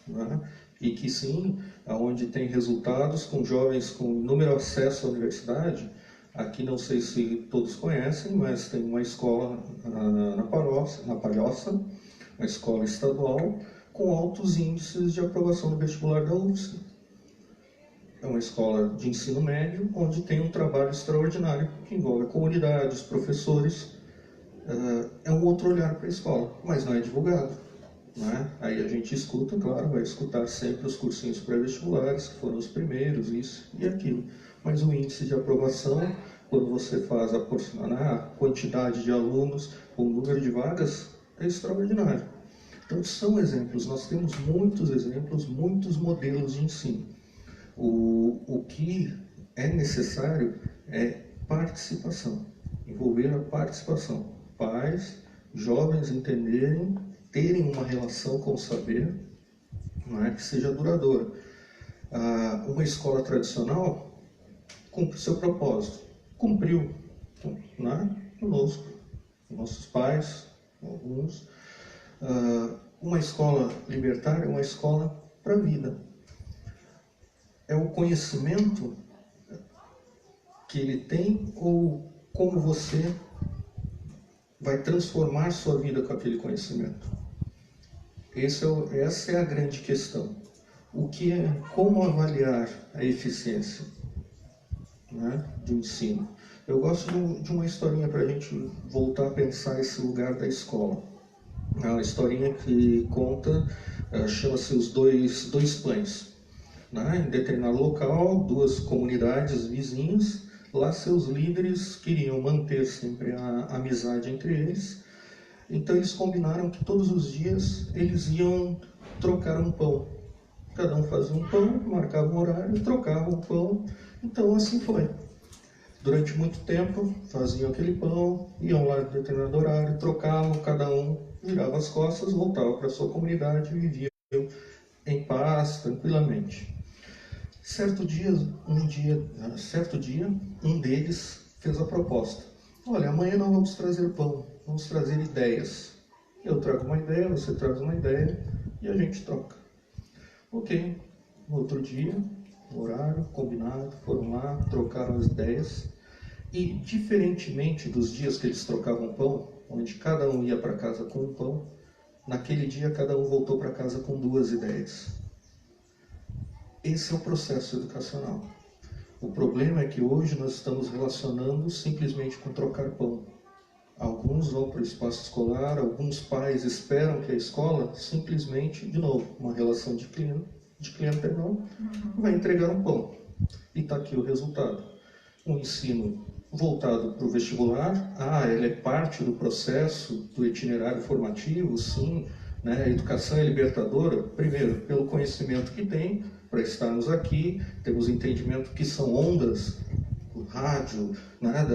né? E que sim, onde tem resultados com jovens com inúmero acesso à universidade. Aqui não sei se todos conhecem, mas tem uma escola na Palhoça, uma escola estadual, com altos índices de aprovação no vestibular da UFSC. É uma escola de ensino médio, onde tem um trabalho extraordinário, que envolve a comunidade, os professores. É um outro olhar para a escola, mas não é divulgado, né? Aí a gente escuta, claro, vai escutar sempre os cursinhos pré-vestibulares, que foram os primeiros, isso e aquilo. Mas o índice de aprovação, quando você faz a quantidade de alunos, o número de vagas, é extraordinário. Então são exemplos, nós temos muitos exemplos, muitos modelos de ensino. O que é necessário é participação, envolver a participação. Pais, jovens entenderem, terem uma relação com o saber, não é, que seja duradoura. Uma escola tradicional cumpre seu propósito, cumpriu, né, conosco, nossos pais, alguns. Uma escola libertária é uma escola para a vida. É o conhecimento que ele tem ou como você vai transformar sua vida com aquele conhecimento? Essa é a grande questão. Como avaliar a eficiência, né, do ensino? Eu gosto de uma historinha para a gente voltar a pensar esse lugar da escola. É uma historinha que conta, chama-se Os Dois Pães. Em determinado local, duas comunidades vizinhas, lá seus líderes queriam manter sempre a amizade entre eles. Então eles combinaram que todos os dias eles iam trocar um pão. Cada um fazia um pão, marcava um horário, trocava um pão. Então assim foi. Durante muito tempo, faziam aquele pão, iam lá em determinado horário, trocavam, cada um virava as costas, voltava para a sua comunidade e viviam em paz, tranquilamente. Certo dia, um deles fez a proposta. Olha, amanhã não vamos trazer pão, vamos trazer ideias. Eu trago uma ideia, você traz uma ideia e a gente troca. Ok, no outro dia, horário combinado, foram lá, trocaram as ideias. E, diferentemente dos dias que eles trocavam pão, onde cada um ia para casa com um pão, naquele dia cada um voltou para casa com 2 ideias. Esse é o processo educacional. O problema é que hoje nós estamos relacionando simplesmente com trocar pão. Alguns vão para o espaço escolar, alguns pais esperam que a escola simplesmente, de novo, uma relação de cliente vai entregar um pão. E está aqui o resultado. Um ensino voltado para o vestibular, ele é parte do processo do itinerário formativo, sim, né? A educação é libertadora, primeiro, pelo conhecimento que tem, para estarmos aqui, temos entendimento que são ondas, o rádio, né,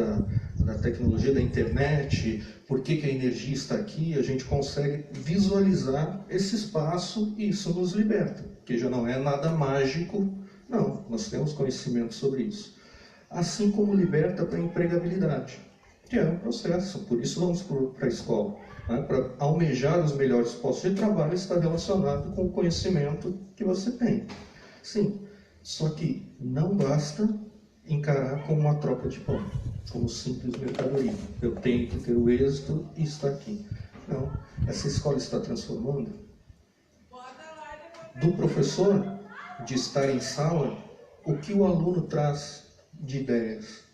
da tecnologia da internet, por que a energia está aqui, a gente consegue visualizar esse espaço e isso nos liberta, que já não é nada mágico, não, nós temos conhecimento sobre isso. Assim como liberta para a empregabilidade, que é um processo, por isso vamos para a escola. Né? Para almejar os melhores postos de trabalho está relacionado com o conhecimento que você tem. Sim, só que não basta encarar como uma troca de pão, como simples mercadoria. Eu tenho que ter o êxito e está aqui. Não, essa escola está transformando. Do professor, de estar em sala, o que o aluno traz de ideias.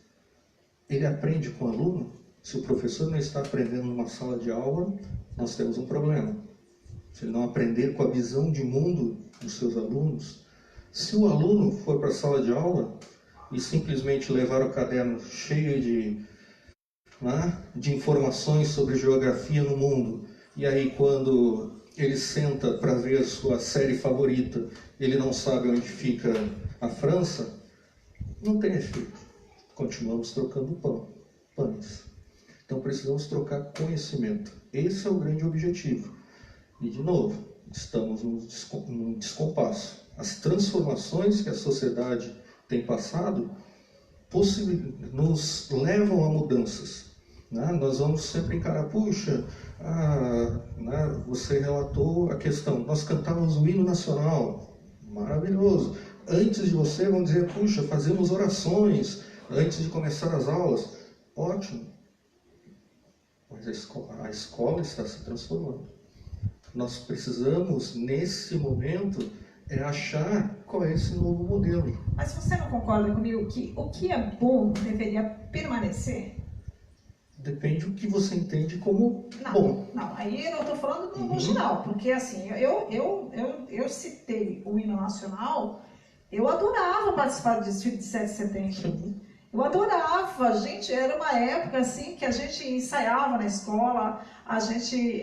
Ele aprende com o aluno. Se o professor não está aprendendo numa sala de aula, nós temos um problema. Se ele não aprender com a visão de mundo dos seus alunos, se o aluno for para a sala de aula e simplesmente levar o caderno cheio de informações sobre geografia no mundo, e aí quando ele senta para ver sua série favorita, ele não sabe onde fica a França, não tem efeito. Continuamos trocando pães. Então precisamos trocar conhecimento. Esse é o grande objetivo. E de novo, estamos num descompasso. As transformações que a sociedade tem passado nos levam a mudanças. Né? Nós vamos sempre encarar, puxa, você relatou a questão, nós cantávamos o hino nacional, maravilhoso. Antes de você, vão dizer, puxa, fazemos orações antes de começar as aulas. Ótimo. Mas a escola está se transformando. Nós precisamos, nesse momento, achar qual é esse novo modelo. Mas você não concorda comigo que o que é bom deveria permanecer? Depende do que você entende como bom. Não, aí eu estou falando no geral, porque assim, eu citei o hino nacional, eu adorava participar do desfile de 7 de setembro. Sim. Eu adorava, gente, era uma época assim que a gente ensaiava na escola, a gente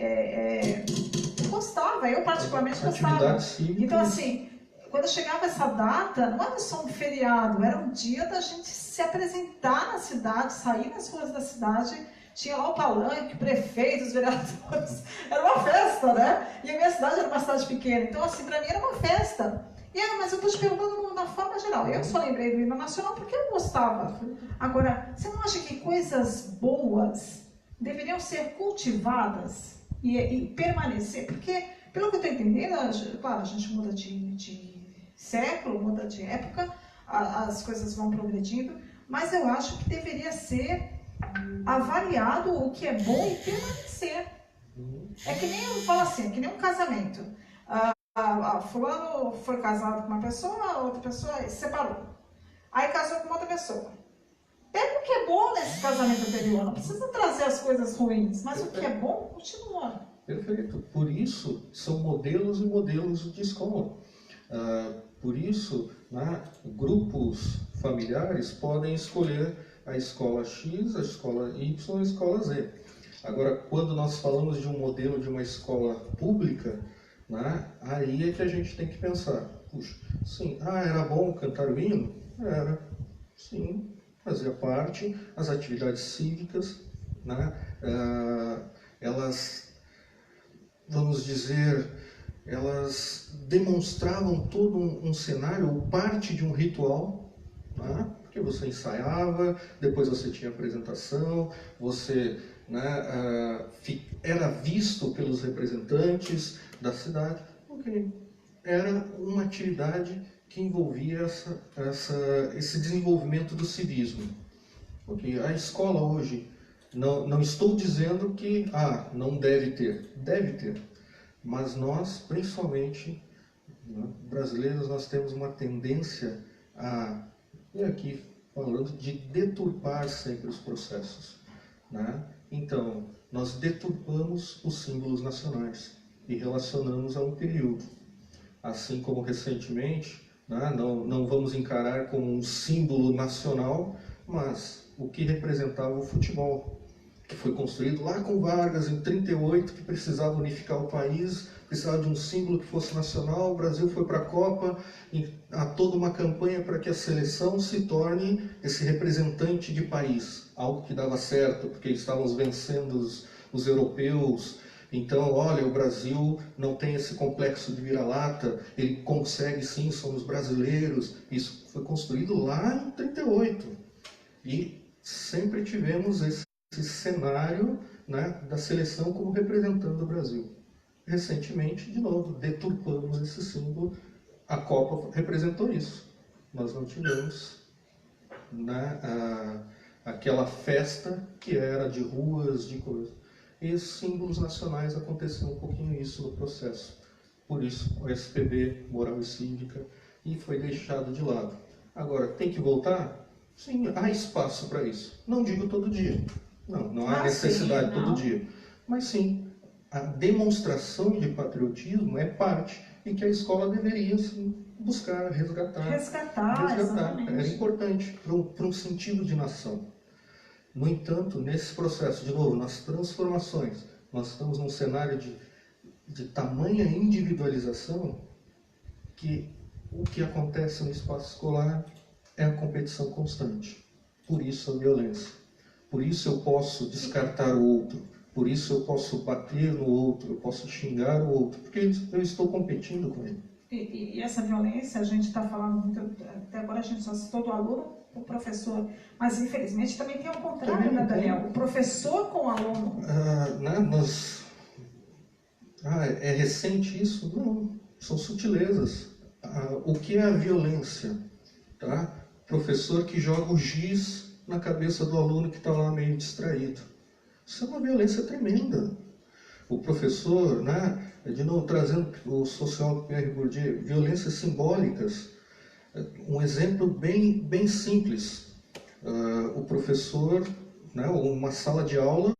gostava, eu particularmente gostava. Então assim, quando chegava essa data, não era só um feriado, era um dia da gente se apresentar na cidade, sair nas ruas da cidade, tinha lá o palanque, o prefeito, os vereadores, era uma festa, né? E a minha cidade era uma cidade pequena, então assim, para mim era uma festa. Mas eu estou te perguntando na forma geral. Eu só lembrei do hino nacional porque eu gostava. Agora, você não acha que coisas boas deveriam ser cultivadas e permanecer? Porque, pelo que eu estou entendendo, claro, a gente muda de século, muda de época, as coisas vão progredindo, mas eu acho que deveria ser avaliado o que é bom e permanecer. É que nem, eu falo assim, é que nem um casamento. Fulano foi casado com uma pessoa, a outra pessoa se separou. Aí casou com outra pessoa. Pega o que é bom nesse casamento anterior, não precisa trazer as coisas ruins, mas o que é bom continua. Perfeito. Por isso, são modelos e modelos de escola. Por isso, grupos familiares podem escolher a escola X, a escola Y, a escola Z. Agora, quando nós falamos de um modelo de uma escola pública, aí é que a gente tem que pensar, puxa, sim, era bom cantar o hino? Era, sim, fazia parte, as atividades cívicas, né? Elas, vamos dizer, elas demonstravam todo um cenário, ou parte de um ritual, né? Porque você ensaiava, depois você tinha apresentação, você, né, era visto pelos representantes da cidade, porque era uma atividade que envolvia esse desenvolvimento do civismo. Okay. A escola hoje, não estou dizendo que não deve ter, mas nós, principalmente, né, brasileiros, nós temos uma tendência e aqui falando de deturpar sempre os processos, né? Então, nós deturpamos os símbolos nacionais e relacionamos a um período. Assim como recentemente, né, não vamos encarar como um símbolo nacional, mas o que representava o futebol, que foi construído lá com Vargas em 38, que precisava unificar o país, precisava de um símbolo que fosse nacional. O Brasil foi para a Copa, e há toda uma campanha para que a seleção se torne esse representante de país, algo que dava certo, porque estávamos vencendo os europeus. Então, olha, o Brasil não tem esse complexo de vira-lata, ele consegue sim, somos brasileiros. Isso foi construído lá em 38. E sempre tivemos esse cenário, né, da seleção como representando o Brasil. Recentemente, de novo, deturpamos esse símbolo. A Copa representou isso. Nós não tivemos, né, aquela festa que era de ruas, de coisas. E os símbolos nacionais aconteceu um pouquinho isso no processo. Por isso, o SPB, Moral e Cívica, e foi deixado de lado. Agora, tem que voltar? Sim, há espaço para isso. Não digo todo dia. Não há necessidade todo dia. Mas sim, a demonstração de patriotismo é parte e que a escola deveria sim, buscar, resgatar. Era importante para um sentido de nação. No entanto, nesse processo, de novo, nas transformações, nós estamos num cenário de tamanha individualização que o que acontece no espaço escolar é a competição constante. Por isso a violência. Por isso eu posso descartar o outro. Por isso eu posso bater no outro, eu posso xingar o outro, porque eu estou competindo com ele. E essa violência, a gente está falando muito, até agora a gente só citou do aluno, o professor, mas infelizmente também tem o contrário, né, Daniel? O professor com o aluno. É recente isso? Não, são sutilezas. O que é a violência? Tá? Professor que joga o giz na cabeça do aluno que está lá meio distraído. Isso é uma violência tremenda. O professor, né, de novo, trazendo o sociólogo Pierre Bourdieu, violências simbólicas. Um exemplo bem simples. O professor, né, uma sala de aula,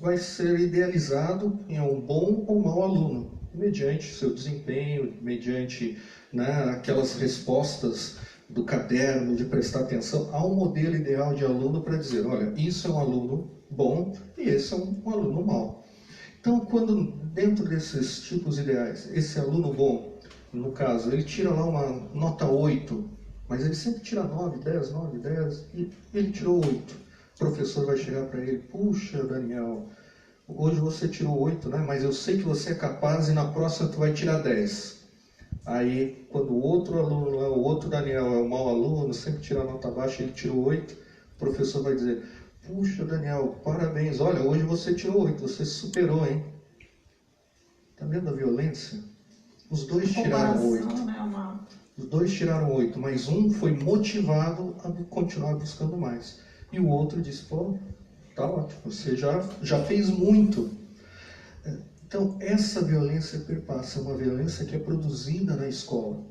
vai ser idealizado em um bom ou mau aluno, mediante seu desempenho, mediante, né, aquelas respostas do caderno, de prestar atenção. Há um modelo ideal de aluno para dizer, olha, isso é um aluno bom e esse é um aluno mau. Então, quando dentro desses tipos ideais, esse aluno bom, no caso, ele tira lá uma nota 8, mas ele sempre tira 9, 10, 9, 10, e ele tirou 8. O professor vai chegar para ele, puxa, Daniel, hoje você tirou 8, né? Mas eu sei que você é capaz e na próxima tu vai tirar 10. Aí, quando o outro aluno, o outro Daniel é o mau aluno, sempre tira a nota baixa, ele tirou 8, o professor vai dizer, puxa, Daniel, parabéns, olha, hoje você tirou 8, você superou, hein? Está vendo a violência? Os dois tiraram 8. Né, Os dois tiraram 8, mas um foi motivado a continuar buscando mais. E o outro disse, pô, tá ótimo, você já fez muito. Então, essa violência perpassa, uma violência que é produzida na escola,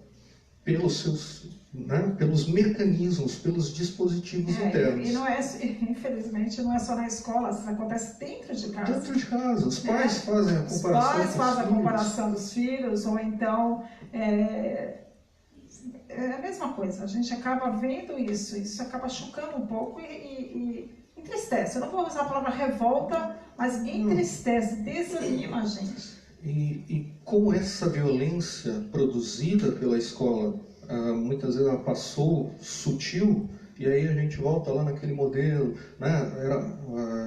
pelos mecanismos, pelos dispositivos internos. E não é, infelizmente, não é só na escola, isso acontece dentro de casa. Dentro de casa, os pais fazem a comparação. Os pais fazem a comparação dos filhos, ou então é a mesma coisa. A gente acaba vendo isso acaba chocando um pouco e entristece. Eu não vou usar a palavra revolta, mas entristece, desanima a gente. E como essa violência produzida pela escola, muitas vezes ela passou sutil, E aí a gente volta lá naquele modelo, né?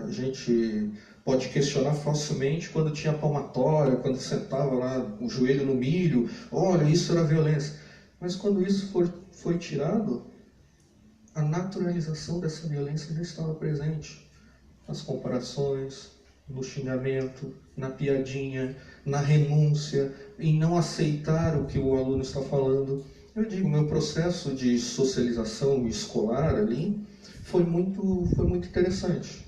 A gente pode questionar facilmente quando tinha palmatória, quando sentava lá o joelho no milho, olha, isso era violência. Mas quando isso foi tirado, a naturalização dessa violência ainda estava presente. Nas comparações, no xingamento, na piadinha, na renúncia, em não aceitar o que o aluno está falando. Eu digo, meu processo de socialização escolar ali foi muito interessante,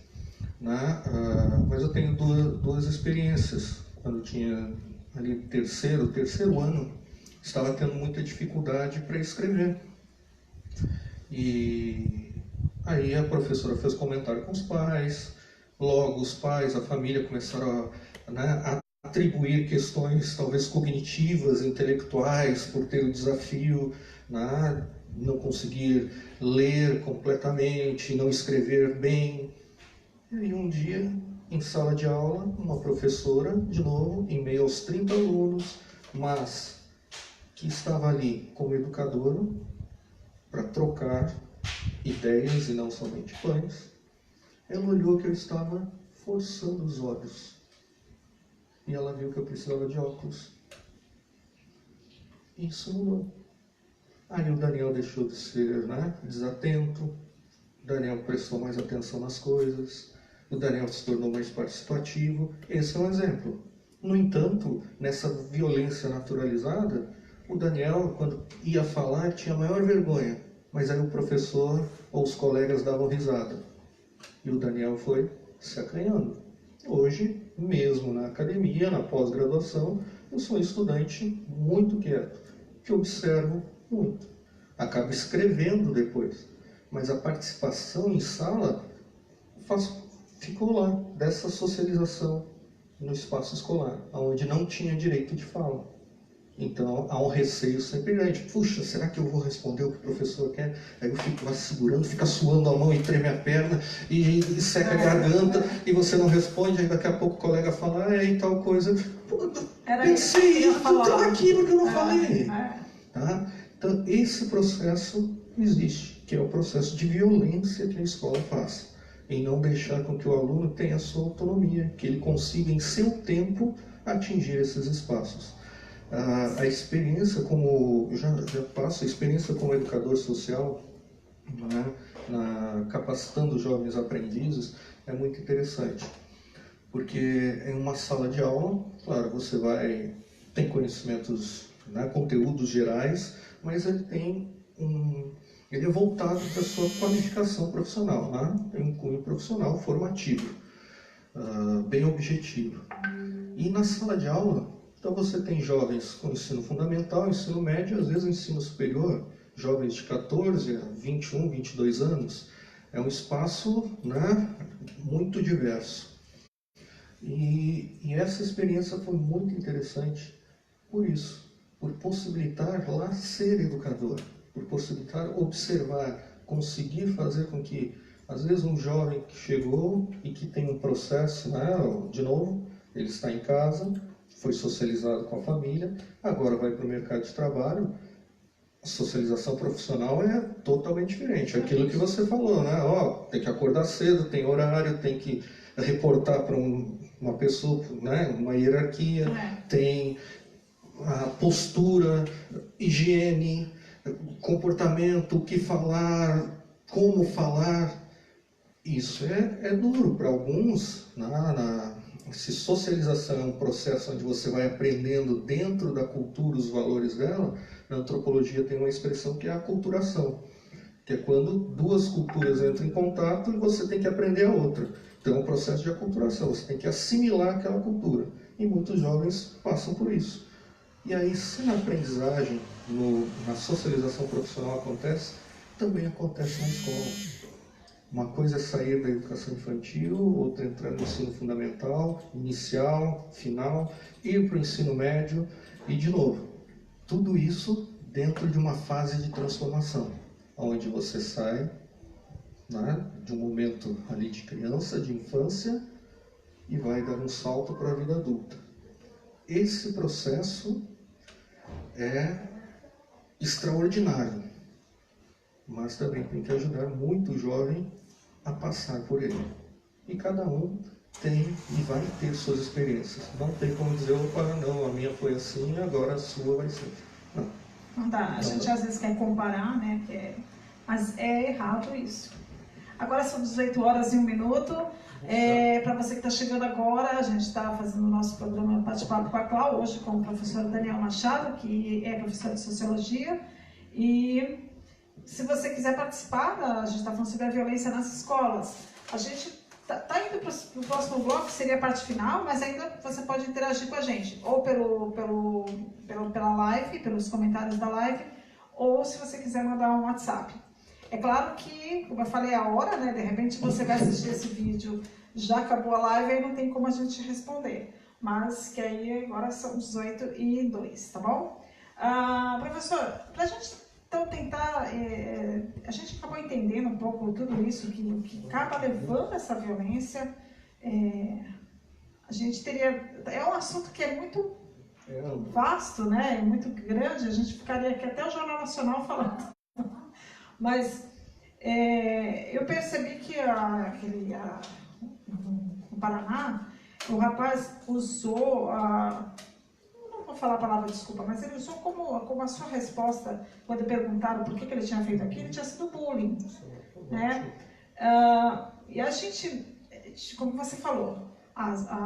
né? Mas eu tenho duas experiências. Quando eu tinha ali terceiro ano, estava tendo muita dificuldade para escrever. E aí a professora fez comentário com os pais, logo os pais, a família começaram a atribuir questões talvez cognitivas, intelectuais, por ter o desafio, né, não conseguir ler completamente, não escrever bem. E aí um dia, em sala de aula, uma professora, de novo, em meio aos 30 alunos, mas que estava ali como educadora, para trocar ideias e não somente pães, ela olhou que eu estava forçando os olhos. E ela viu que eu precisava de óculos. Isso mudou. Aí o Daniel deixou de ser, né, desatento, o Daniel prestou mais atenção nas coisas, o Daniel se tornou mais participativo. Esse é um exemplo. No entanto, nessa violência naturalizada, o Daniel, quando ia falar, tinha a maior vergonha, mas aí o professor ou os colegas davam risada. E o Daniel foi se acanhando. Hoje, mesmo na academia, na pós-graduação, eu sou um estudante muito quieto, que observo muito. Acabo escrevendo depois, mas a participação em sala ficou lá, dessa socialização no espaço escolar, onde não tinha direito de fala. Então, há um receio sempre grande. Puxa, será que eu vou responder o que o professor quer? Aí eu fico lá segurando, fica suando a mão e treme a perna, e seca a garganta, e você não responde, aí daqui a pouco o colega fala, e tal coisa. Pô, pensei aquilo que eu não falei. Tá? Então, esse processo existe, que é o processo de violência que a escola faz, em não deixar com que o aluno tenha a sua autonomia, que ele consiga, em seu tempo, atingir esses espaços. A experiência como, já passo, a experiência como educador social, né, capacitando jovens aprendizes, é muito interessante. Porque em uma sala de aula, claro, você tem conhecimentos, né, conteúdos gerais, mas ele é voltado para a sua qualificação profissional, né? Tem um cunho profissional formativo, bem objetivo. E na sala de aula, então você tem jovens com ensino fundamental, ensino médio, às vezes ensino superior, jovens de 14 a 21, 22 anos. É um espaço, né, muito diverso. E essa experiência foi muito interessante por isso, por possibilitar lá ser educador, por possibilitar observar, conseguir fazer com que, às vezes, um jovem que chegou e que tem um processo, né, de novo, ele está em casa, foi socializado com a família, agora vai para o mercado de trabalho. A socialização profissional é totalmente diferente. Aquilo que você falou, né? Tem que acordar cedo, tem horário, tem que reportar para uma pessoa, né? Uma hierarquia, tem a postura, higiene, comportamento, o que falar, como falar. Isso é duro para alguns. Se socialização é um processo onde você vai aprendendo dentro da cultura os valores dela, na antropologia tem uma expressão que é a aculturação, que é quando duas culturas entram em contato e você tem que aprender a outra. Então é um processo de aculturação, você tem que assimilar aquela cultura. E muitos jovens passam por isso. E aí, se na aprendizagem, na socialização profissional acontece, também acontece na escola. Uma coisa é sair da educação infantil, outra entrar no ensino fundamental, inicial, final, ir para o ensino médio e, de novo, tudo isso dentro de uma fase de transformação, onde você sai, né, de um momento ali de criança, de infância, e vai dar um salto para a vida adulta. Esse processo é extraordinário. mas também tem que ajudar muito o jovem a passar por ele. E cada um tem e vai ter suas experiências. Não tem como dizer, opa, não, a minha foi assim, agora a sua vai ser. Não. Não dá. A gente às vezes quer comparar, né? Mas é errado isso. Agora são 18 horas e 1 minuto. Para você que está chegando agora, a gente está fazendo o nosso programa Bate-Papo com a Clau, hoje com o professor Daniel Machado, que é professor de Sociologia. E se você quiser participar, a gente está falando sobre a violência nas escolas. A gente está indo para o próximo bloco, que seria a parte final, mas ainda você pode interagir com a gente, ou pela live, pelos comentários da live, ou se você quiser mandar um WhatsApp. É claro que, como eu falei, a hora, né? De repente você vai assistir esse vídeo, já acabou a live, aí não tem como a gente responder. Mas que aí agora são 18h02, tá bom? Professor, para a gente então tentar, a gente acabou entendendo um pouco tudo isso que acaba levando essa violência. A gente teria, é um assunto que é muito vasto, né? É muito grande, a gente ficaria aqui até o Jornal Nacional falando. Mas eu percebi que no Paraná, o rapaz usou, não vou falar a palavra desculpa, mas ele usou como a sua resposta, quando perguntaram por que ele tinha feito aquilo, tinha sido bullying. Né? E a gente, como você falou,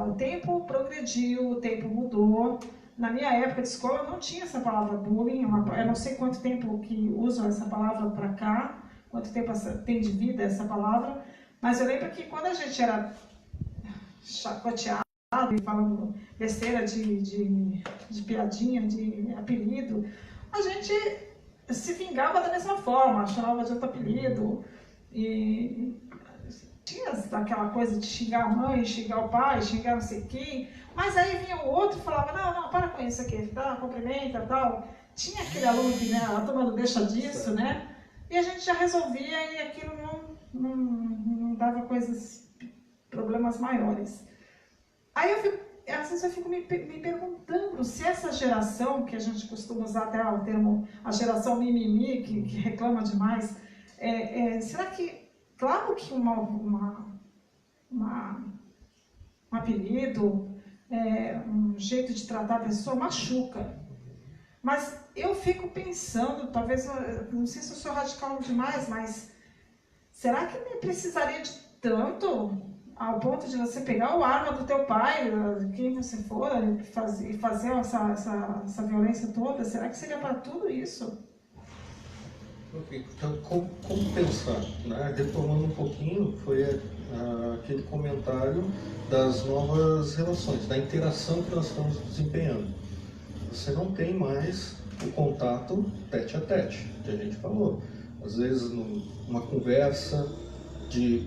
o tempo progrediu, o tempo mudou. Na minha época de escola não tinha essa palavra bullying, eu não sei quanto tempo que usam essa palavra para cá, quanto tempo tem de vida essa palavra, mas eu lembro que quando a gente era chacoteado e falando besteira de piadinha, de apelido, a gente se vingava da mesma forma, chamava de outro apelido, e tinha aquela coisa de xingar a mãe, xingar o pai, xingar não sei quem, mas aí vinha o outro e falava, não, para com isso aqui, tá, cumprimenta, tal. Tinha aquele aluno que, né, a turma não deixa disso, né? E a gente já resolvia e aquilo não dava problemas maiores. Aí às vezes eu fico me perguntando se essa geração, que a gente costuma usar até o termo, a geração mimimi, que reclama demais, será que, claro que um apelido, um jeito de tratar a pessoa machuca. Mas eu fico pensando, talvez, não sei se eu sou radical demais, mas será que nem precisaria de tanto ao ponto de você pegar o arma do teu pai, quem você for, e fazer essa violência toda? Será que seria para tudo isso? Ok, então como pensar? Né? Retomando um pouquinho, foi aquele comentário das novas relações, da interação que nós estamos desempenhando. Você não tem mais o contato tete a tete, que a gente falou. Às vezes, numa conversa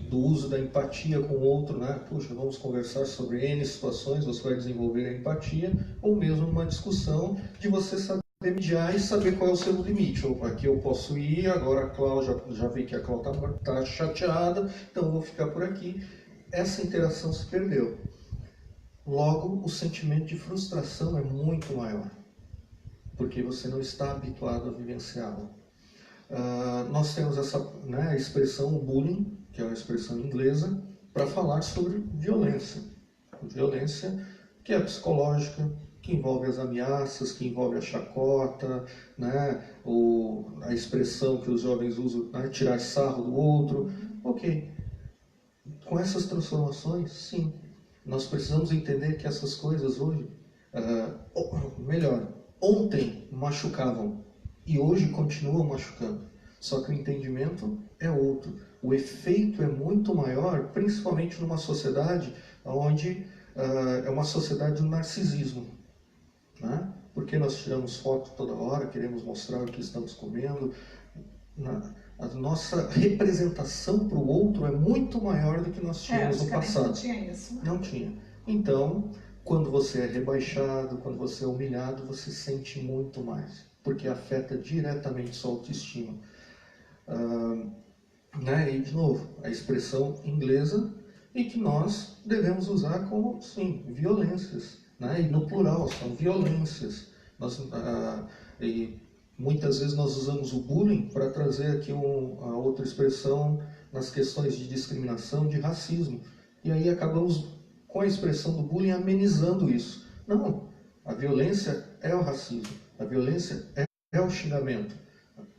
do uso da empatia com o outro, né? Puxa, vamos conversar sobre N situações, você vai desenvolver a empatia, ou mesmo numa discussão de você saber mediar e saber qual é o seu limite. Opa, aqui eu posso ir, agora a Cláudia já vi que a Cláudia está chateada, então eu vou ficar por aqui. Essa interação se perdeu. Logo, o sentimento de frustração é muito maior, porque você não está habituado a vivenciá-la. Nós temos essa expressão bullying, que é uma expressão inglesa, para falar sobre violência. Violência que é psicológica, que envolve as ameaças, que envolve a chacota, né? A expressão que os jovens usam, né? Tirar sarro do outro. Ok. Com essas transformações, sim. Nós precisamos entender que essas coisas hoje, ontem machucavam e hoje continuam machucando. Só que o entendimento é outro. O efeito é muito maior, principalmente numa sociedade onde é uma sociedade do narcisismo. Né? Porque nós tiramos foto toda hora, queremos mostrar o que estamos comendo. A nossa representação para o outro é muito maior do que nós tínhamos no passado. Não tinha isso. Não tinha. Então, quando você é rebaixado, quando você é humilhado, você sente muito mais, porque afeta diretamente sua autoestima. E, de novo, a expressão inglesa, e que nós devemos usar como, sim, violências. E no plural, são violências. Muitas vezes nós usamos o bullying para trazer aqui a outra expressão nas questões de discriminação, de racismo. E aí acabamos, com a expressão do bullying, amenizando isso. Não, a violência é o racismo, a violência é o xingamento.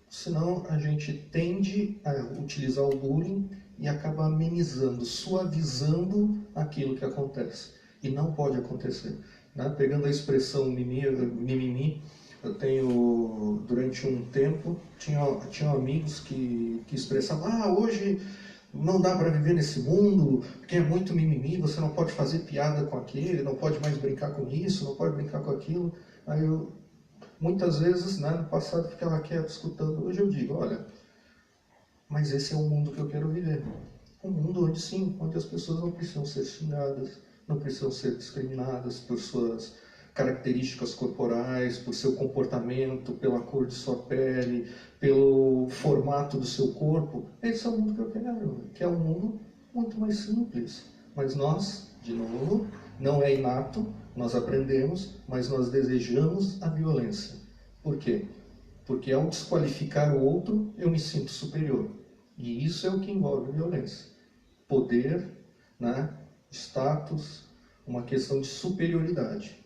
Senão a gente tende a utilizar o bullying e acaba amenizando, suavizando aquilo que acontece. E não pode acontecer. Né? Pegando a expressão mimimi, eu tenho, durante um tempo, tinha amigos que expressavam: hoje não dá para viver nesse mundo, porque é muito mimimi, você não pode fazer piada com aquele, não pode mais brincar com isso, não pode brincar com aquilo. Aí eu, muitas vezes, né, no passado, ficava quieto, escutando. Hoje eu digo: olha, mas esse é o mundo que eu quero viver. Um mundo onde sim, onde as pessoas não precisam ser xingadas, não precisam ser discriminadas por suas características corporais, por seu comportamento, pela cor de sua pele, pelo formato do seu corpo. Esse é o mundo que eu quero, que é um mundo muito mais simples. Mas nós, de novo, não é inato, nós aprendemos, mas nós desejamos a violência. Por quê? Porque ao desqualificar o outro, eu me sinto superior. E isso é o que envolve violência. Poder, né? Status, uma questão de superioridade.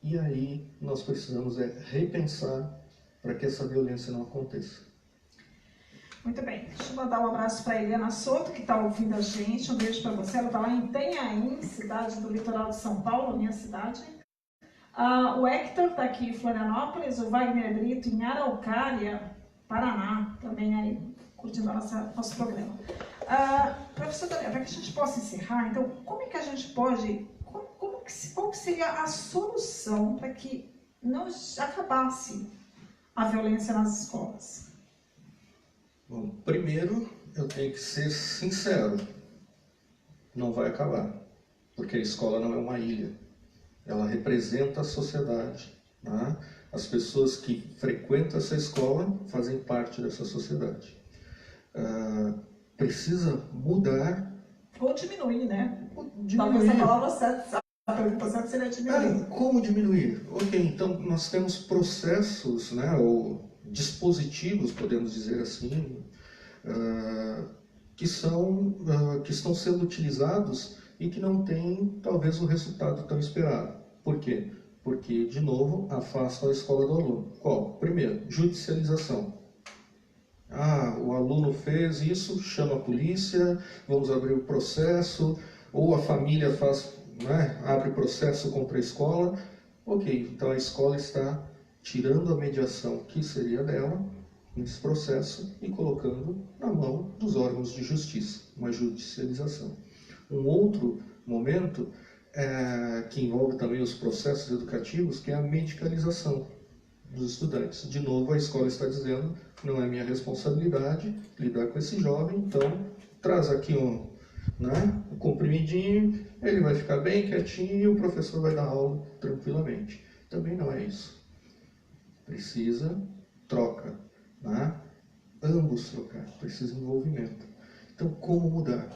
E aí nós precisamos repensar para que essa violência não aconteça. Muito bem, deixa eu mandar um abraço para a Eliana Soto, que está ouvindo a gente. Um beijo para você. Ela está lá em Itanhaém, cidade do litoral de São Paulo, minha cidade. O Hector está aqui em Florianópolis, o Wagner Brito em Araucária, Paraná, também aí curtindo nosso programa. Professor Daniel, para que a gente possa encerrar, então, como é que a gente pode, qual que seria a solução para que não acabasse a violência nas escolas? Bom, primeiro eu tenho que ser sincero, não vai acabar, porque a escola não é uma ilha, ela representa a sociedade, né? As pessoas que frequentam essa escola fazem parte dessa sociedade. Precisa mudar. Ou diminuir, né? Diminuir. Talvez a palavra certa, a pergunta certa seria diminuir. Como diminuir? Ok, então nós temos processos, né, ou dispositivos, podemos dizer assim, que estão sendo utilizados e que não têm, talvez, o resultado tão esperado. Por quê? Porque, de novo, afastam a escola do aluno. Qual? Primeiro, judicialização. O aluno fez isso, chama a polícia, vamos abrir o processo, ou a família faz, né, abre processo contra a escola. Ok, então a escola está tirando a mediação que seria dela nesse processo e colocando na mão dos órgãos de justiça, uma judicialização. Um outro momento que envolve também os processos educativos, que é a medicalização dos estudantes. De novo, a escola está dizendo: não é minha responsabilidade lidar com esse jovem, então traz aqui um comprimidinho, ele vai ficar bem quietinho e o professor vai dar aula tranquilamente. Também não é isso. Precisa troca, né? Ambos trocar, precisa envolvimento. Então, como mudar?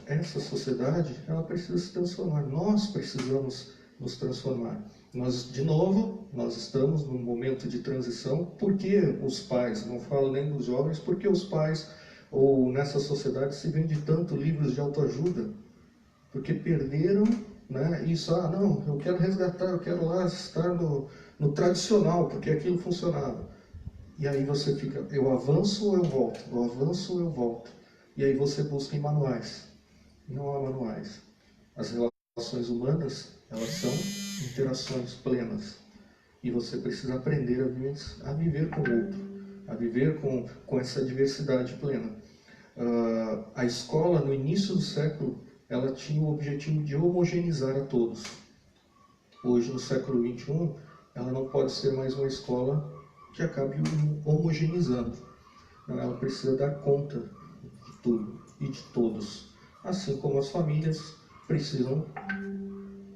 Essa sociedade, ela precisa se transformar. Nós precisamos nos transformar. Nós, de novo, nós estamos num momento de transição. Por que os pais, não falo nem dos jovens, porque os pais, ou nessa sociedade, se vende tanto livros de autoajuda? Porque perderam, né, isso. Não, eu quero resgatar, eu quero lá estar no tradicional, porque aquilo funcionava. E aí você fica: eu avanço ou eu volto? Eu avanço ou eu volto? E aí você busca em manuais. Não há manuais. As relações humanas, elas são interações plenas. E você precisa aprender a viver com o outro, a viver com essa diversidade plena. A escola, no início do século, ela tinha o objetivo de homogeneizar a todos. Hoje, no século XXI, ela não pode ser mais uma escola que acabe homogeneizando. Ela precisa dar conta de tudo e de todos. Assim como as famílias precisam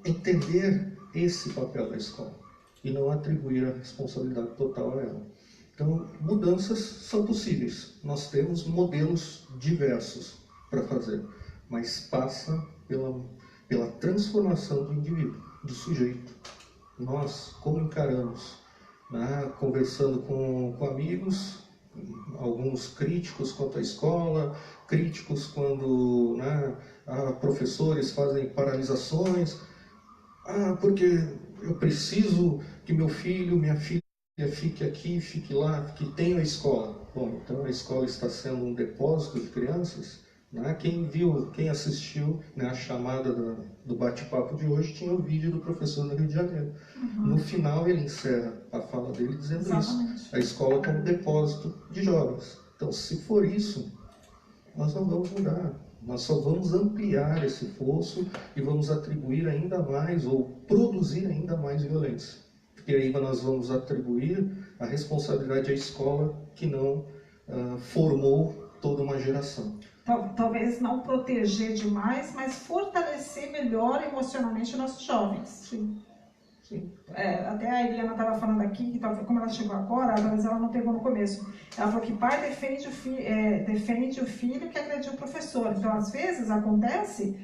entender esse papel da escola e não atribuir a responsabilidade total a ela. Então, mudanças são possíveis. Nós temos modelos diversos para fazer, mas passa pela transformação do indivíduo, do sujeito. Nós, como encaramos né, conversando com amigos, alguns críticos quanto à escola, críticos quando, né, professores fazem paralisações, porque eu preciso que meu filho, minha filha fique aqui, fique lá, que tenha a escola. Bom, então a escola está sendo um depósito de crianças, né? Quem viu, quem assistiu, né, a chamada do bate-papo de hoje, tinha o vídeo do professor no Rio de Janeiro. No final ele encerra a fala dele dizendo isso, a escola como depósito de jovens. Então, se for isso, nós não vamos mudar, nós só vamos ampliar esse fosso e vamos atribuir ainda mais ou produzir ainda mais violência. Porque aí nós vamos atribuir a responsabilidade à escola que não formou toda uma geração. Talvez não proteger demais, mas fortalecer melhor emocionalmente os nossos jovens. Sim. Sim. Até a Eliana estava falando aqui, que como ela chegou agora, mas ela não pegou no começo. Ela falou que pai defende o filho que agrediu o professor. Então, às vezes, acontece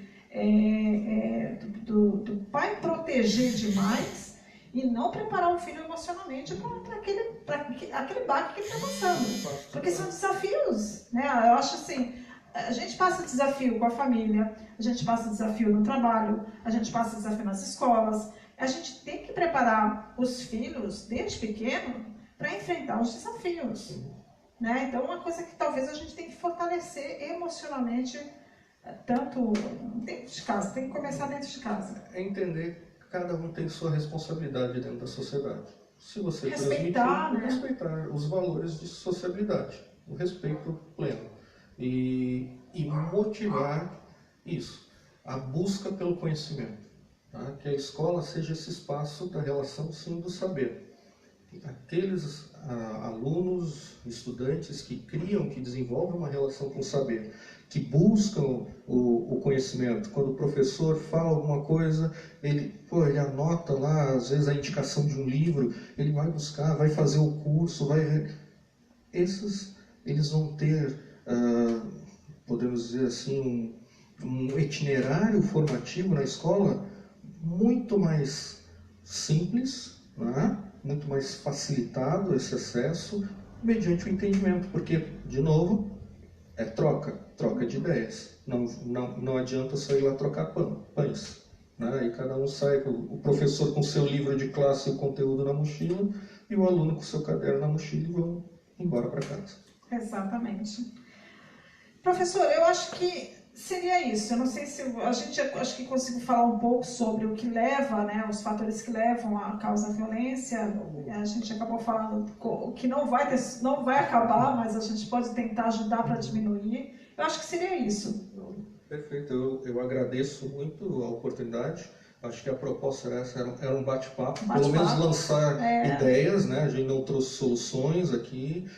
do pai proteger demais e não preparar o filho emocionalmente para aquele baque que ele está passando. Porque são desafios, né? Eu acho assim, a gente passa desafio com a família, a gente passa desafio no trabalho, a gente passa desafio nas escolas. A gente tem que preparar os filhos, desde pequeno, para enfrentar os desafios. Né? Então, uma coisa que talvez a gente tem que fortalecer emocionalmente, tanto dentro de casa, tem que começar dentro de casa. É entender que cada um tem sua responsabilidade dentro da sociedade. Se você respeitar, transmitir, respeitar os valores de sociabilidade, o respeito pleno. E motivar isso, a busca pelo conhecimento. Que a escola seja esse espaço da relação, sim, do saber. Aqueles alunos, estudantes que criam, que desenvolvem uma relação com o saber, que buscam o conhecimento. Quando o professor fala alguma coisa, ele anota lá, às vezes, a indicação de um livro, ele vai buscar, vai fazer o curso, vai ver. Eles vão ter, podemos dizer assim, um itinerário formativo na escola muito mais simples, né? Muito mais facilitado esse acesso, mediante o entendimento, porque, de novo, é troca de ideias. Não adianta só ir lá trocar pães. Né? E cada um sai, o professor com seu livro de classe e o conteúdo na mochila, e o aluno com seu caderno na mochila e vão embora para casa. Exatamente. Professor, eu acho que seria isso. Eu não sei se acho que consigo falar um pouco sobre o que leva, né, os fatores que levam à causa da violência. A gente acabou falando que não vai acabar, mas a gente pode tentar ajudar para diminuir. Eu acho que seria isso. Perfeito. Eu agradeço muito a oportunidade. Acho que a proposta era um bate-papo, pelo menos lançar ideias, né? A gente não trouxe soluções aqui,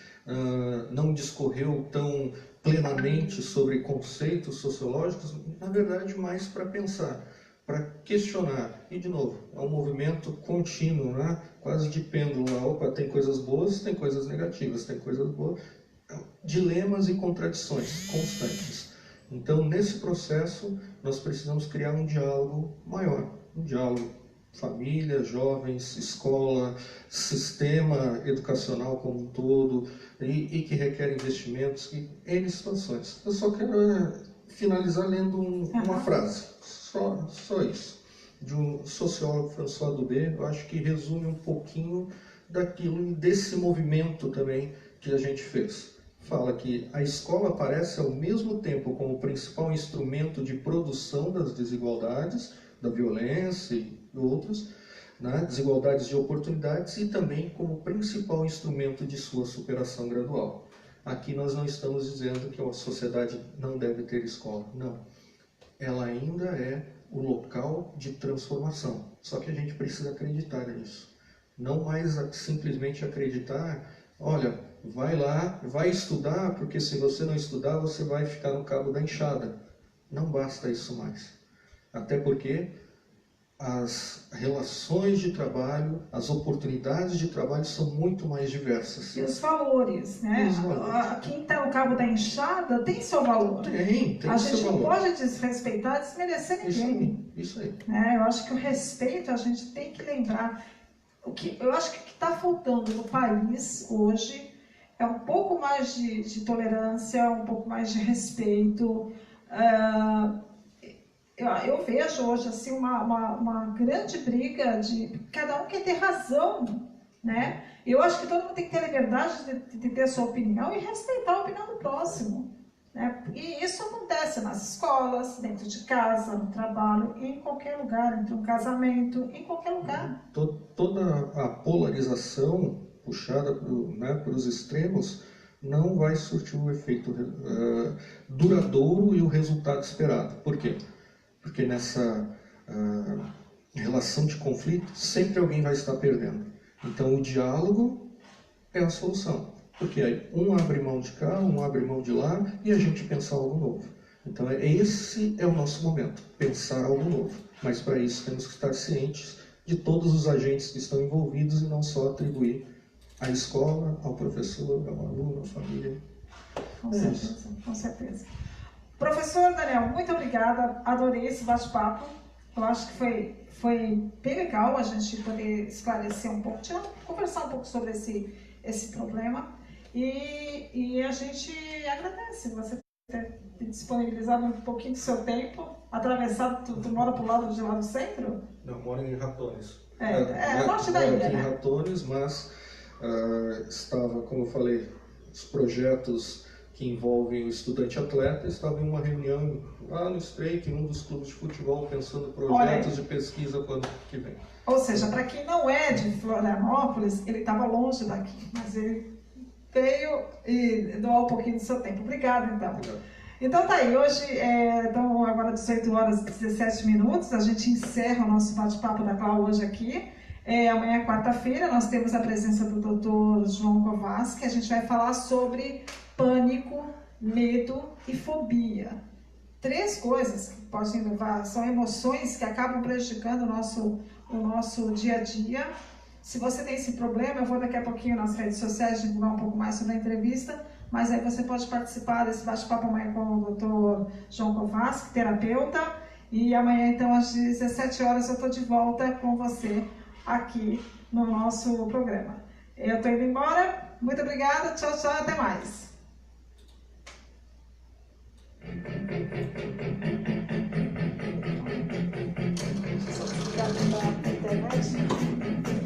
não discorreu tão plenamente sobre conceitos sociológicos, na verdade, mais para pensar, para questionar. E, de novo, é um movimento contínuo, né? Quase de pêndulo. Opa, tem coisas boas, tem coisas negativas, tem coisas boas. Dilemas e contradições constantes. Então, nesse processo, nós precisamos criar um diálogo maior, um diálogo família, jovens, escola, sistema educacional como um todo, e que requer investimentos, e N situações. Eu só quero finalizar lendo uma frase, só isso, de um sociólogo, François Dubé. Eu acho que resume um pouquinho desse movimento também que a gente fez. Fala que a escola aparece ao mesmo tempo como o principal instrumento de produção das desigualdades, da violência e outros, né, desigualdades de oportunidades, e também como principal instrumento de sua superação gradual. Aqui nós não estamos dizendo que a sociedade não deve ter escola, não. Ela ainda é o local de transformação, só que a gente precisa acreditar nisso. Não mais simplesmente acreditar, olha, vai lá, vai estudar, porque se você não estudar, você vai ficar no cabo da enxada. Não basta isso mais. Até porque as relações de trabalho, as oportunidades de trabalho são muito mais diversas. E os valores, né? Quem está no cabo da enxada tem seu valor. Tem a seu gente valor. Não pode desrespeitar, desmerecer ninguém. Isso aí. Eu acho que o respeito a gente tem que lembrar. eu acho que o que está faltando no país hoje é um pouco mais de tolerância, um pouco mais de respeito. Eu vejo hoje assim, uma grande briga de cada um quer ter razão, né? Eu acho que todo mundo tem que ter a liberdade de ter a sua opinião e respeitar a opinião do próximo, né? E isso acontece nas escolas, dentro de casa, no trabalho, em qualquer lugar, entre um casamento, em qualquer lugar. Toda a polarização puxada por os extremos não vai surtir um efeito duradouro e o resultado esperado. Por quê? Porque nessa relação de conflito, sempre alguém vai estar perdendo. Então, o diálogo é a solução. Porque aí um abre mão de cá, um abre mão de lá, e a gente pensa algo novo. Então, esse é o nosso momento, pensar algo novo. Mas, para isso, temos que estar cientes de todos os agentes que estão envolvidos e não só atribuir à escola, ao professor, ao aluno, à família. Com certeza, com certeza. Professor Daniel, muito obrigada, adorei esse bate-papo. Eu acho que foi bem legal a gente poder esclarecer um pouco, conversar um pouco sobre esse problema. E a gente agradece você ter disponibilizado um pouquinho do seu tempo, atravessado, tu mora para o lado de lá do centro? Não, moro em Ratones. Norte da ilha, aqui né? em Ratones, mas estava, como eu falei, os projetos que envolvem o estudante atleta, estava em uma reunião lá no Estreito, em um dos clubes de futebol, pensando projetos de pesquisa para o ano que vem. Ou seja, para quem não é de Florianópolis, ele estava longe daqui, mas ele veio e doou um pouquinho do seu tempo. Obrigada, então. Obrigado. Então tá aí, hoje estão agora 18 horas e 17 minutos, a gente encerra o nosso bate-papo da Clau hoje aqui. Amanhã, quarta-feira, nós temos a presença do Dr. João Kovacs, que a gente vai falar sobre pânico, medo e fobia. 3 coisas que podem levar, são emoções que acabam prejudicando o nosso dia a dia. Se você tem esse problema, eu vou daqui a pouquinho nas redes sociais divulgar um pouco mais sobre a entrevista, mas aí você pode participar desse bate-papo amanhã com o Dr. João Kovacs, terapeuta, e amanhã, então, às 17 horas, eu estou de volta com você aqui no nosso programa. Eu estou indo embora, muito obrigada, tchau, tchau, até mais. Só desligar da internet.